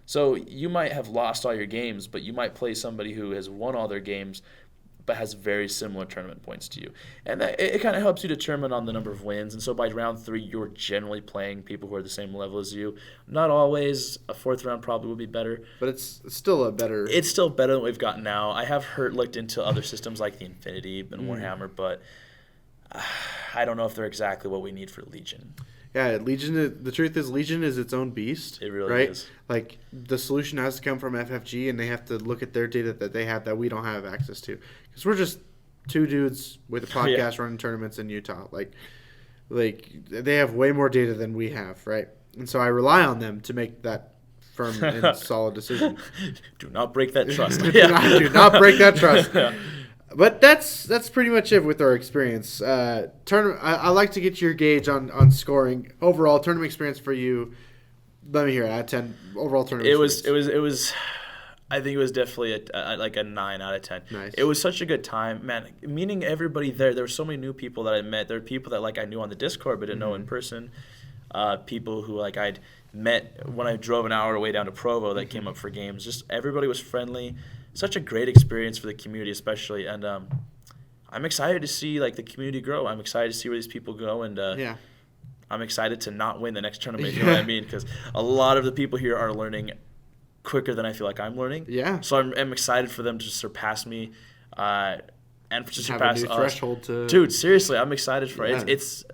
So you might have lost all your games, but you might play somebody who has won all their games but has very similar tournament points to you. And it kind of helps you determine on the number of wins. And so by round 3, you're generally playing people who are the same level as you. Not always. A 4th round probably would be better. But it's still better. It's still better than what we've got now. I have looked into other systems like the Infinity and Warhammer, but I don't know if they're exactly what we need for Legion. Yeah, Legion. The truth is, Legion is its own beast. It really right? is. Like the solution has to come from FFG, and they have to look at their data that they have that we don't have access to, because we're just two dudes with a podcast running tournaments in Utah. Like they have way more data than we have, right? And so I rely on them to make that firm and solid decision. Do not break that trust. do not break that trust. But that's pretty much it with our experience. I like to get your gauge on scoring overall tournament experience for you. Let me hear it. Out of 10 overall tournament. It was. I think it was definitely a 9 out of 10. Nice. It was such a good time, man. Meeting everybody there. There were so many new people that I met. There were people that I knew on the Discord but didn't know in person. People who I'd met when I drove an hour away down to Provo that came up for games. Just everybody was friendly. Such a great experience for the community, especially, and I'm excited to see the community grow. I'm excited to see where these people go, and I'm excited to not win the next tournament. You know what I mean? Because a lot of the people here are learning quicker than I feel like I'm learning. Yeah. So I'm excited for them to surpass me, and to surpass us. Threshold to... Dude, seriously, I'm excited for it.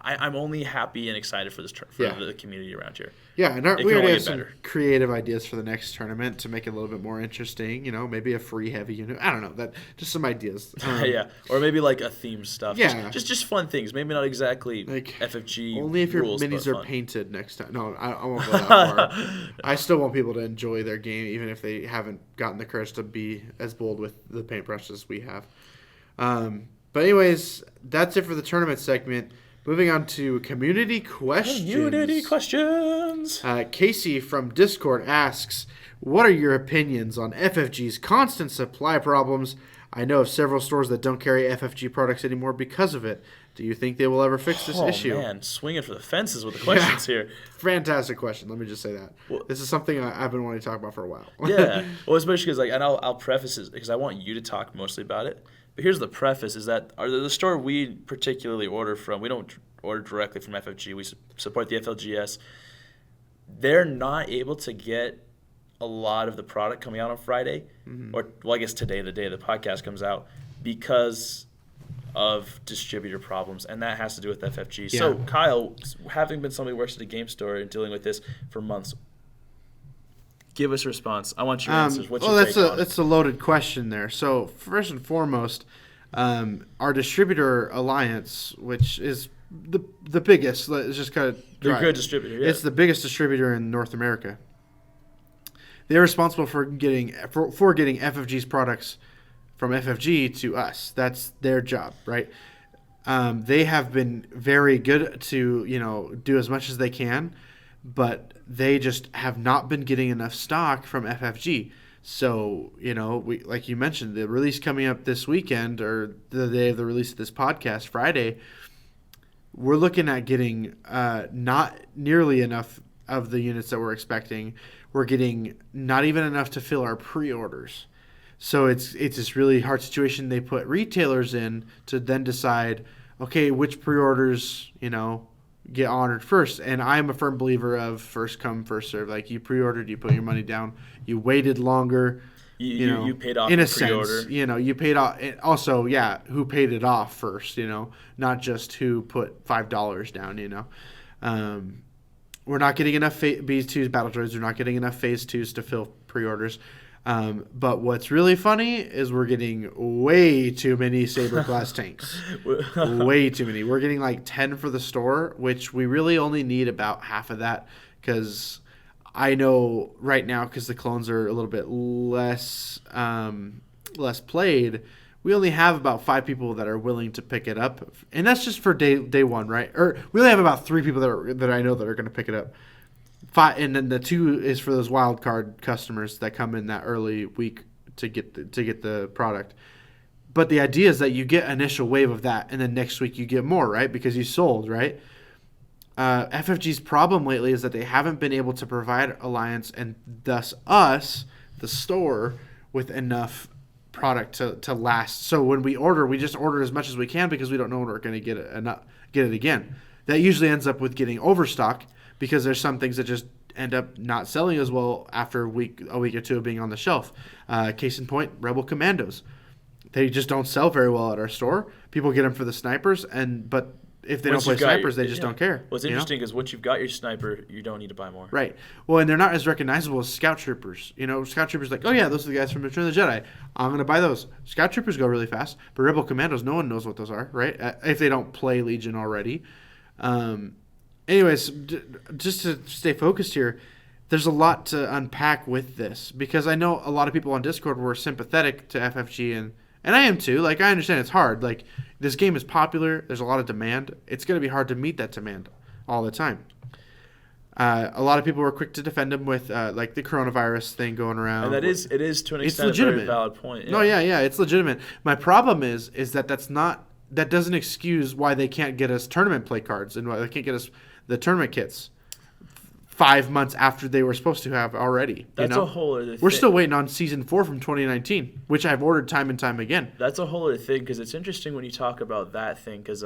I'm only happy and excited for the community around here. Yeah, and we already have some creative ideas for the next tournament to make it a little bit more interesting. Maybe a free heavy unit. I don't know. Just some ideas. Yeah, or maybe a theme stuff. Yeah, just fun things. Maybe not exactly FFG. Only if your minis are painted next time. No, I won't go that far. I still want people to enjoy their game, even if they haven't gotten the courage to be as bold with the paintbrushes as we have. But anyways, that's it for the tournament segment. Moving on to community questions. Casey from Discord asks, what are your opinions on FFG's constant supply problems? I know of several stores that don't carry FFG products anymore because of it. Do you think they will ever fix this issue? Oh, man, swinging for the fences with the questions here. Fantastic question. Let me just say that. Well, this is something I've been wanting to talk about for a while. Yeah. Well, especially because, and I'll preface it because I want you to talk mostly about it. But here's the preface, is that the store we particularly order from, we don't order directly from FFG. We support the FLGS. They're not able to get a lot of the product coming out on Friday, or, I guess today, the day the podcast comes out, because of distributor problems, and that has to do with FFG. Yeah. So, Kyle, having been somebody who works at a game store and dealing with this for months, give us a response. I want your answers. What's your take on it? That's a loaded question there. So first and foremost, our distributor alliance, which is the biggest, let's just kind of they're a good distributor. Yeah. It's the biggest distributor in North America. They're responsible for getting FFG's products from FFG to us. That's their job, right? They have been very good to do as much as they can, but they just have not been getting enough stock from FFG. So, we, like you mentioned, the release coming up this weekend, or the day of the release of this podcast, Friday, we're looking at getting not nearly enough of the units that we're expecting. We're getting not even enough to fill our pre-orders. So it's this really hard situation they put retailers in to then decide, okay, which pre-orders, get honored first. And I'm a firm believer of first come, first serve. Like, you pre-ordered, you put your money down, you waited longer. You paid off in a pre-order. You paid off. Also, who paid it off first, not just who put $5 down, We're not getting enough B2s battle droids. We're not getting enough Phase 2s to fill pre-orders. But what's really funny is we're getting way too many Saber class tanks. Way too many. We're getting 10 for the store, which we really only need about half of that, because I know right now, because the clones are a little bit less played, we only have about 5 people that are willing to pick it up, and that's just for day one, right? Or we only have about 3 people that I know that are going to pick it up. 5, and then the 2 is for those wild card customers that come in that early week to get the product. But the idea is that you get an initial wave of that, and then next week you get more, right? Because you sold, right? FFG's problem lately is that they haven't been able to provide Alliance, and thus us, the store, with enough product to last. So when we order, we just order as much as we can because we don't know when we're going to get it again. That usually ends up with getting overstock, because there's some things that just end up not selling as well after a week or two of being on the shelf. Case in point, Rebel Commandos. They just don't sell very well at our store. People get them for the snipers, but if they don't play snipers, they just don't care. What's interesting is once you've got your sniper, you don't need to buy more. Right. Well, and they're not as recognizable as Scout Troopers. Scout Troopers like, oh yeah, those are the guys from Return of the Jedi. I'm going to buy those. Scout Troopers go really fast, but Rebel Commandos, no one knows what those are, right? If they don't play Legion already. Anyways, just to stay focused here, there's a lot to unpack with this because I know a lot of people on Discord were sympathetic to FFG and I am too. Like, I understand it's hard. Like, this game is popular. There's a lot of demand. It's going to be hard to meet that demand all the time. A lot of people were quick to defend him with, like, the coronavirus thing going around. And it is to an extent a very valid point. Yeah. No, yeah, it's legitimate. My problem is that that doesn't excuse why they can't get us tournament play cards and why they can't get us the tournament kits 5 months after they were supposed to have already. That's a whole other thing. We're still waiting on Season 4 from 2019, which I've ordered time and time again. That's a whole other thing because it's interesting when you talk about that thing because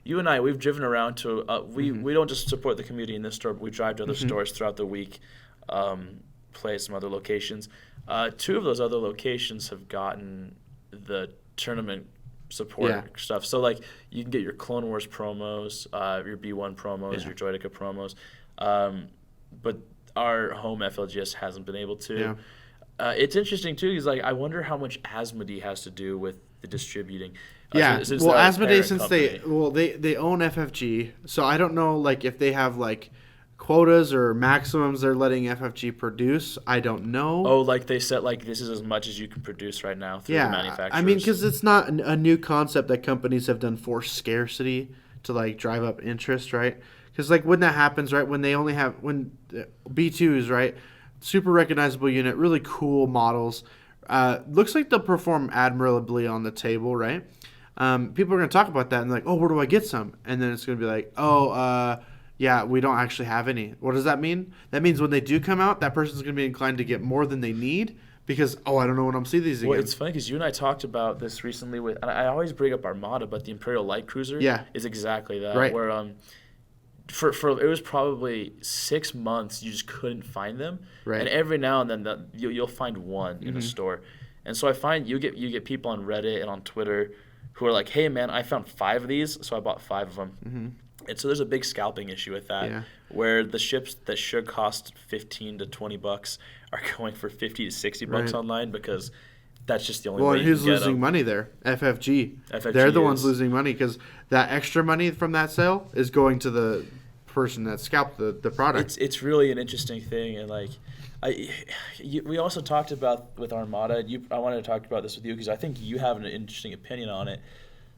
you and I, we've driven around to we don't just support the community in this store, but we drive to other stores throughout the week, play at some other locations. 2 of those other locations have gotten the tournament support stuff. So, like, you can get your Clone Wars promos, your B1 promos, your Droideka promos. But our home FLGS hasn't been able to. Yeah. It's interesting too. Because I wonder how much Asmodee has to do with the distributing. Asmodee, since they own FFG, so I don't know if they have quotas or maximums they're letting FFG produce. I don't know. Oh, they said this is as much as you can produce right now through the manufacturers. I mean, because it's not a new concept that companies have done for scarcity to drive up interest, right? Because when that happens, right, when B2s, right, super recognizable unit, really cool models, looks like they'll perform admirably on the table, right? People are going to talk about that and where do I get some? And then it's going to be yeah, we don't actually have any. What does that mean? That means when they do come out, that person's going to be inclined to get more than they need because, I don't know when I'm seeing these again. Well, it's funny because you and I talked about this recently with, and I always bring up Armada, but the Imperial Light Cruiser is exactly that. Right. Where for it was probably 6 months you just couldn't find them, right. And every now and then you'll find one in a store, and so I find you get people on Reddit and on Twitter who are like, hey man, I found 5 of these, so I bought 5 of them, and so there's a big scalping issue with that, where the ships that should cost $15 to $20 are going for $50 to $60 online because that's just the only way you can get them. Well, who's losing money there? FFG. They're the ones losing money because that extra money from that sale is going to the person that scalped the product. It's really an interesting thing, and we also talked about with Armada. I wanted to talk about this with you because I think you have an interesting opinion on it.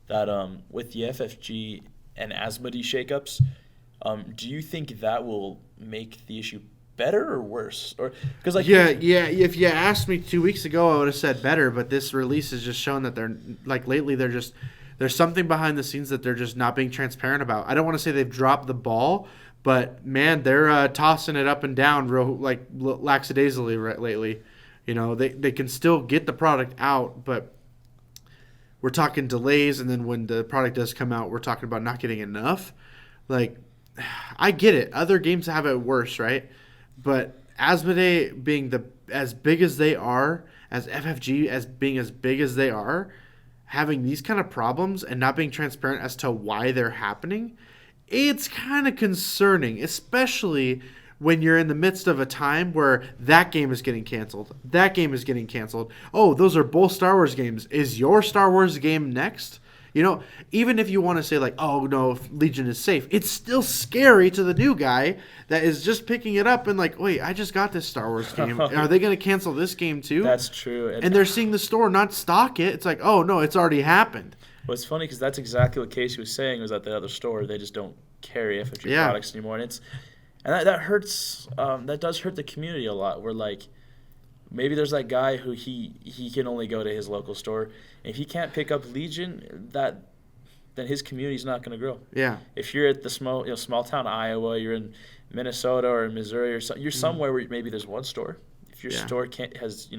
That with the FFG and Asmodee shakeups, do you think that will make the issue better or worse? Or because if you asked me 2 weeks ago, I would have said better. But this release has just shown that they're lately there's something behind the scenes that they're just not being transparent about. I don't want to say they've dropped the ball, but man, they're tossing it up and down real lackadaisically lately. They can still get the product out, but we're talking delays, and then when the product does come out, we're talking about not getting enough. I get it. Other games have it worse, right? But Asmodee being as big as they are, as FFG being as big as they are, having these kind of problems and not being transparent as to why they're happening, it's kind of concerning, especially when you're in the midst of a time where that game is getting canceled. That game is getting canceled. Oh, those are both Star Wars games. Is your Star Wars game next? Even if you want to say oh no, Legion is safe, it's still scary to the new guy that is just picking it up and wait, I just got this Star Wars game. Are they going to cancel this game too? That's true. And they're seeing the store not stock it. It's oh no, it's already happened. Well, it's funny because that's exactly what Casey was saying. Was at the other store they just don't carry FFG products anymore, and that hurts. That does hurt the community a lot. Where maybe there's that guy who he can only go to his local store. If he can't pick up Legion, then his community's not going to grow. Yeah. If you're at the small town Iowa, you're in Minnesota or Missouri or you're somewhere where maybe there's one store. If your store has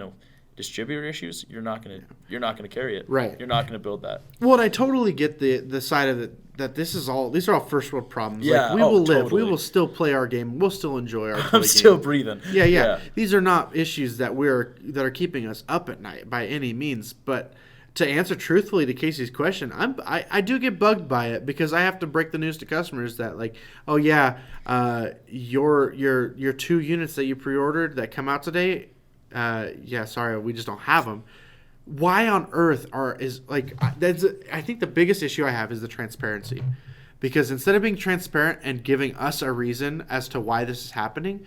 distributor issues, you're not gonna carry it. Right. You're not gonna build that. Well, and I totally get the side of it that these are all first world problems. Yeah, we will live. Totally. We will still play our game. We'll still enjoy our. I'm still breathing. Yeah. These are not issues that are keeping us up at night by any means. But to answer truthfully to Casey's question, I do get bugged by it because I have to break the news to customers that like, oh yeah, your 2 units that you pre-ordered that come out today, yeah, sorry, we just don't have them. Why on earth I think the biggest issue I have is the transparency, because instead of being transparent and giving us a reason as to why this is happening,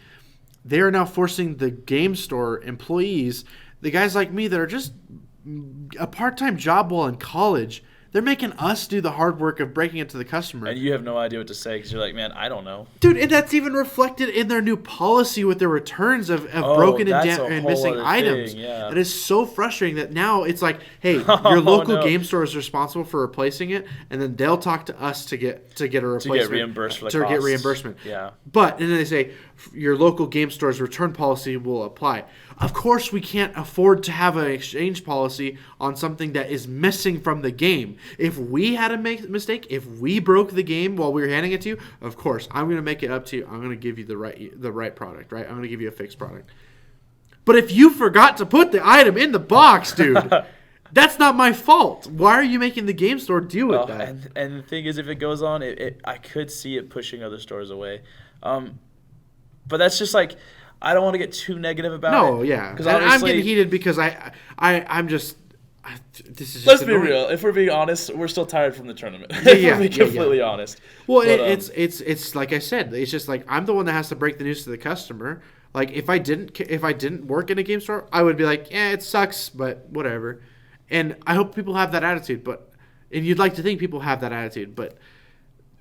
they are now forcing the game store employees, the guys like me that are just a part-time job while in college, they're making us do the hard work of breaking it to the customer. And you have no idea what to say because you're like, man, I don't know. Dude, and that's even reflected in their new policy with their returns of broken and missing items. Yeah. It is so frustrating that now it's like, hey, your local game store is responsible for replacing it, and then they'll talk to us to get a replacement. To get reimbursed for the costs. Get reimbursement. Yeah. And then they say, your local game store's return policy will apply. Of course, we can't afford to have an exchange policy on something that is missing from the game. If we had a mistake, if we broke the game while we were handing it to you, of course, I'm going to make it up to you. I'm going to give you the right product, right? I'm going to give you a fixed product. But if you forgot to put the item in the box, dude, that's not my fault. Why are you making the game store deal with that? And the thing is, if it goes on, I could see it pushing other stores away. But that's just like, I don't want to get too negative about it. No, yeah. Because I'm getting heated because I'm just. This is just let's annoying. be real. If we're being honest, we're still tired from the tournament. Yeah, to be completely honest. Well, it's like I said. It's just like I'm the one that has to break the news to the customer. Like if I didn't work in a game store, I would be like, yeah, it sucks, but whatever. And I hope people have that attitude. And you'd like to think people have that attitude, but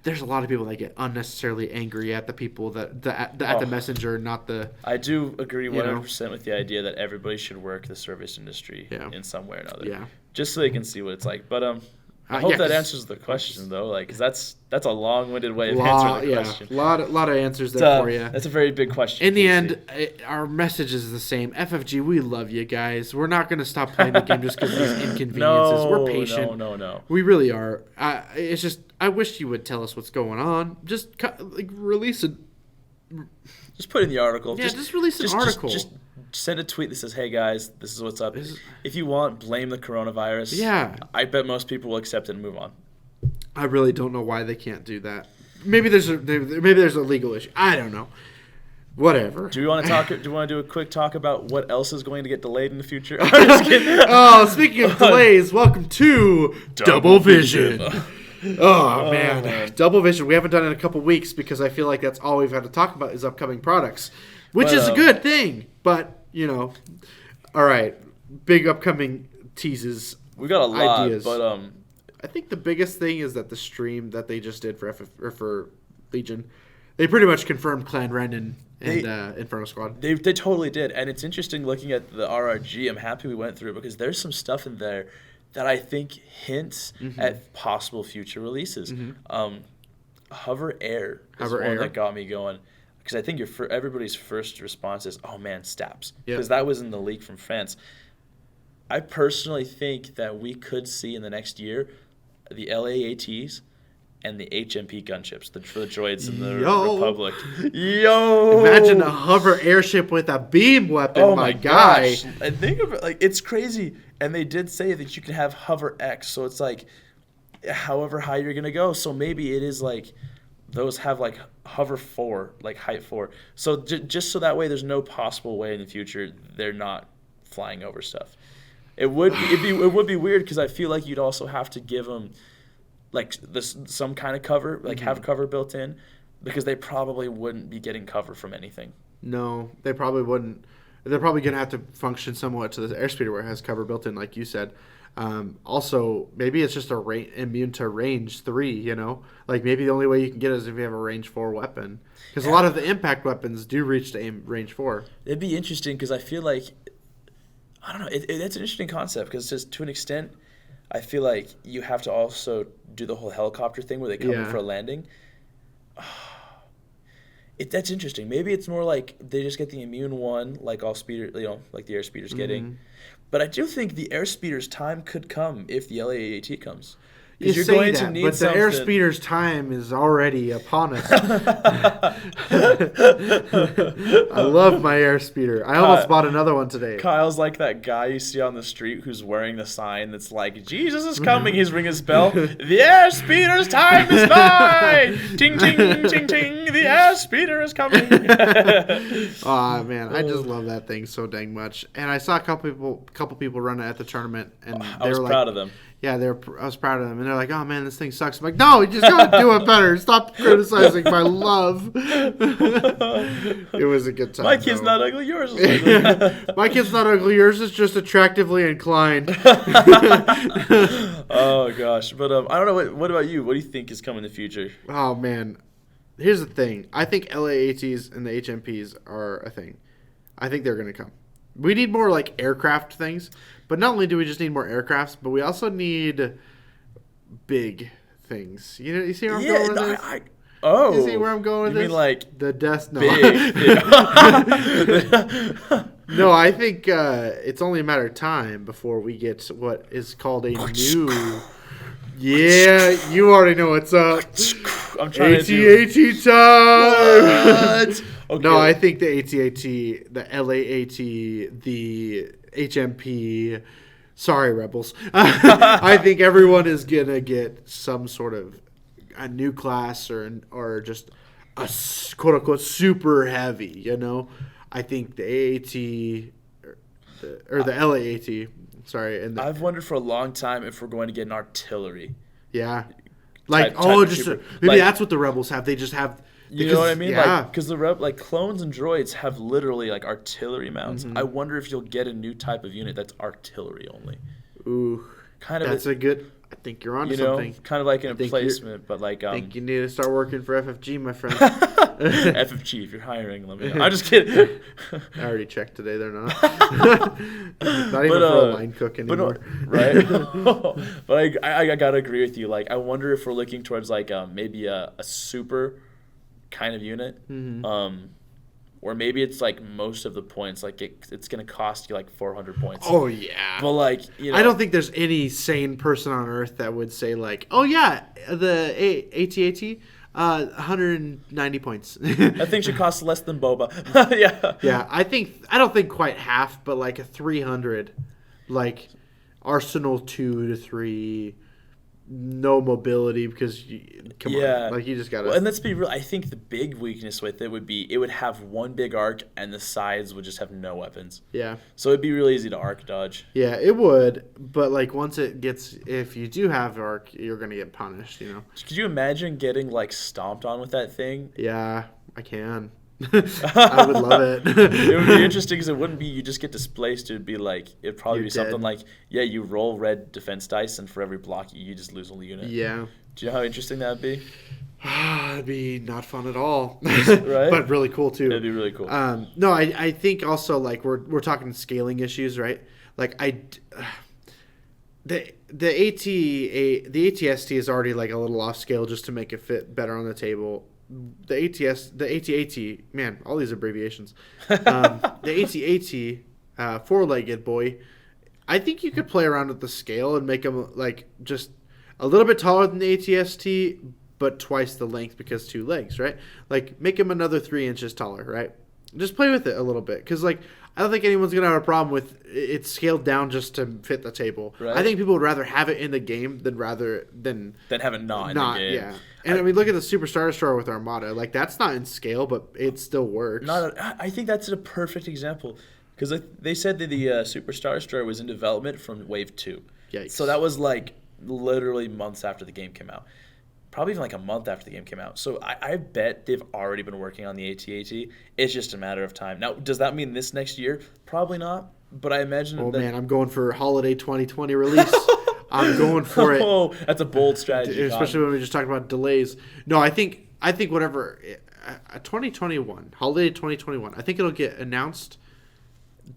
there's a lot of people that get unnecessarily angry at the people at the messenger, not the. I do agree 100% with the idea that everybody should work the service industry in some way or another. Yeah. Just so they can see what it's like. But I hope that answers the question though, like, 'cause that's a long-winded way of answering the question. A lot of answers there for you. That's a very big question. In the end, our message is the same. FFG, we love you guys. We're not going to stop playing the game just because of these inconveniences. We're patient. No. We really are. It's just I wish you would tell us what's going on. Just release it. Just put in the article. Yeah, just release an article. Just send a tweet that says, "Hey guys, this is what's up." If you want, blame the coronavirus. Yeah. I bet most people will accept it and move on. I really don't know why they can't do that. Maybe there's a legal issue. I don't know. Whatever. Do we want to do a quick talk about what else is going to get delayed in the future? I'm just kidding. Oh, speaking of delays, welcome to Double Vision. Oh, man. Double Vision. We haven't done it in a couple weeks because I feel like that's all we've had to talk about is upcoming products, which is a good thing. But, all right. Big upcoming teases. We got a lot, ideas. But I think the biggest thing is that the stream that they just did for Legion, they pretty much confirmed Clan Ren and Inferno Squad. They totally did. And it's interesting looking at the RRG. I'm happy we went through it because there's some stuff in there that I think hints at possible future releases. Hover Air is one that got me going. Because I think everybody's first response is, oh man, Staps. Because that was in the leak from France. I personally think that we could see in the next year the LAATs and the HMP gunships for the droids in the Republic. Yo! Imagine a hover airship with a beam weapon, oh my guy. Gosh. I think of it, like, it's crazy. And they did say that you can have Hover X, so it's like however high you're going to go. So maybe it is like those have like Hover 4, like height 4. So just so that way there's no possible way in the future they're not flying over stuff. It would be weird because I feel like you'd also have to give them like some kind of cover, like have cover built in, because they probably wouldn't be getting cover from anything. No, they probably wouldn't. They're probably going to have to function somewhat to the airspeeder where it has cover built in, like you said. Also, maybe it's just immune to range 3, Like maybe the only way you can get it is if you have a range 4 weapon. Because a lot of the impact weapons do reach to range 4. It'd be interesting because I feel like, I don't know, it's an interesting concept because just to an extent, I feel like you have to also do the whole helicopter thing where they come in for a landing. That's interesting. Maybe it's more like they just get the immune one, like all speeder, like the air speeder's getting. But I do think the air speeder's time could come if the LAAT comes. You you're say going that, to need but the something. airspeeder's time is already upon us. I love my airspeeder. I almost bought another one today. Kyle's like that guy you see on the street who's wearing the sign that's like, Jesus is coming. He's ringing his bell. The airspeeder's time is nigh. Ting, ting, ting, ting. The airspeeder is coming. Oh man, I just love that thing so dang much. And I saw a couple people run it at the tournament, and I was proud of them. Yeah, I was proud of them, and they're like, "Oh man, this thing sucks." I'm like, "No, you just gotta do it better. Stop criticizing my love." It was a good time. My kid's not ugly. Yours is ugly. My kid's not ugly. Yours is just attractively inclined. Oh gosh, but I don't know. What about you? What do you think is coming in the future? Oh man, here's the thing. I think LAATs and the HMPs are a thing. I think they're gonna come. We need more like aircraft things, but not only do we just need more aircrafts, but we also need big things. You see where I'm going with this? You see where I'm going with this? You mean like the death? No. big? No, I think it's only a matter of time before we get what is called a new. Yeah, you already know what's up. I'm trying AT-AT time. What? Okay. No, I think the AT-AT, the LAAT, the HMP. Sorry, Rebels. I think everyone is gonna get some sort of a new class or just a quote unquote super heavy. You know, I think the AAT or the LAAT. Sorry, and I've wondered for a long time if we're going to get an artillery. Yeah, like type maybe that's what the Rebels have. They just have. You know what I mean? Yeah. Because the clones and droids have literally like artillery mounts. I wonder if you'll get a new type of unit that's artillery only. Ooh, kind of. That's a good. I think you're onto something. Kind of like an emplacement, but like. I think you need to start working for FFG, my friend. FFG, if you're hiring, let me know. I'm just kidding. I already checked today. They're not. Not even for a line cook anymore. Right? But I gotta agree with you. Like, I wonder if we're looking towards like maybe a super kind of unit, or maybe it's like most of the points. Like it's gonna cost you like 400 points. Oh yeah. But like I don't think there's any sane person on earth that would say like, oh yeah, the AT-AT. 190 points. That thing should cost less than Boba. Yeah. Yeah, I don't think quite half, but like a 300, like Arsenal 2 to 3, no mobility because come on, like you just gotta. Well, and let's be real. I think the big weakness with it would be it would have one big arc and the sides would just have no weapons. Yeah. So it'd be really easy to arc dodge. Yeah, it would, but like once it gets, if you do have arc, you're gonna get punished. You know. Could you imagine getting like stomped on with that thing? Yeah, I can. I would love it. It would be interesting because it wouldn't be you just get displaced. It'd be like it'd probably You're be something dead. like you roll red defense dice and for every block you just lose a unit. Yeah. Do you know how interesting that would be? It'd be not fun at all, Right? But really cool too. It'd be really cool. No, I think also like we're talking scaling issues, right? Like the ATST is already like a little off scale just to make it fit better on the table. The AT-AT, man, all these abbreviations. The AT-AT, four-legged boy, I think you could play around with the scale and make them like just a little bit taller than the ATST, but twice the length because 2 legs, right? Like make him another 3 inches taller, right? Just play with it a little bit because like I don't think anyone's gonna have a problem with it scaled down just to fit the table. Right. I think people would rather have it in the game than have it not in the game. Yeah. And I mean, look at the Super Star Destroyer with Armada. Like that's not in scale, but it still works. I think that's a perfect example because they said that the Super Star Destroyer was in development from Wave 2. Yikes. So that was like literally months after the game came out. Probably even like a month after the game came out. So I bet they've already been working on the AT-AT. It's just a matter of time. Now, does that mean this next year? Probably not. But I imagine man, I'm going for holiday 2020 release. I'm going for it. Oh, that's a bold strategy. Especially when we just talked about delays. No, I think whatever 2021, holiday 2021. I think it'll get announced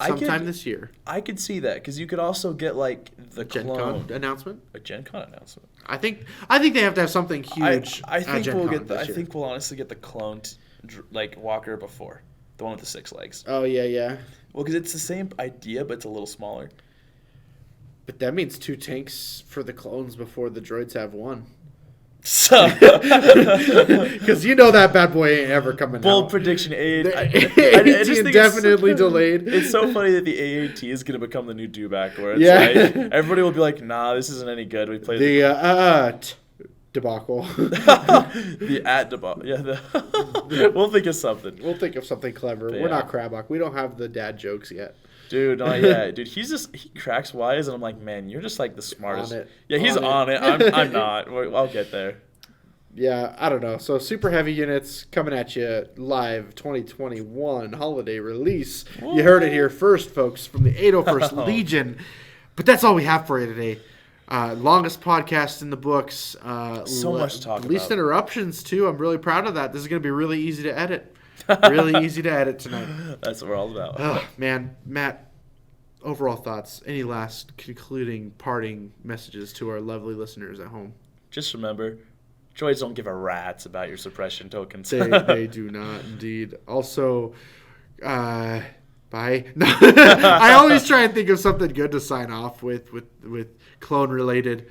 sometime this year. I could see that because you could also get like the Gen clone Con announcement. A Gen Con announcement. I think they have to have something huge. I think Gen we'll Con get. this I year. think we'll honestly get the cloned like Walker before the one with the 6 legs. Oh yeah. Well, because it's the same idea, but it's a little smaller. But that means 2 tanks for the clones before the droids have 1. So, because you know that bad boy ain't ever coming bold out. prediction AAT. I AAT just think indefinitely delayed. It's so funny that the AAT is going to become the new dewback, where it's Yeah. everybody will be like, nah, this isn't any good. We played debacle. the at debacle. Yeah, we'll think of something. We'll think of something clever. But We're yeah. not Krabok. We don't have the dad jokes yet. Dude, not yet. Dude, he cracks wise, and I'm like, man, you're just like the smartest. On it. Yeah, he's on it. I'm not. I'll get there. Yeah, I don't know. So Super Heavy Units coming at you live 2021 holiday release. Whoa. You heard it here first, folks, from the 801st Legion. But that's all we have for you today. Longest podcast in the books. So much to talk about. Least interruptions, too. I'm really proud of that. This is going to be really easy to edit. Really easy to edit tonight. That's what we're all about. Oh, man. Matt, overall thoughts? Any last concluding parting messages to our lovely listeners at home? Just remember, droids don't give a rat's about your suppression tokens. They do not, indeed. Also, bye. No, I always try and think of something good to sign off with clone related,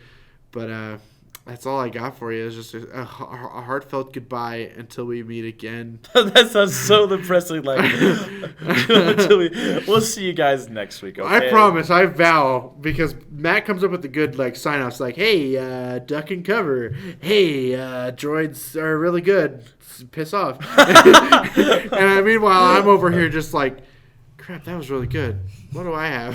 but that's all I got for you. It's just a heartfelt goodbye until we meet again. That sounds so depressing. Like, we'll see you guys next week. Okay? I promise. I vow, because Matt comes up with the good sign offs, like, "Hey, duck and cover. Hey, droids are really good. Piss off." And meanwhile, I'm over here just like, crap, that was really good. What do I have?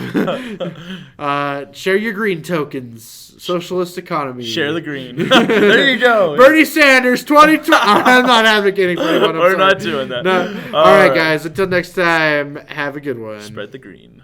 Share your green tokens. Socialist economy. Share the green. There you go. Bernie Sanders 2020. I'm not advocating for anyone. We're not doing that. No. All right, guys. Until next time, have a good one. Spread the green.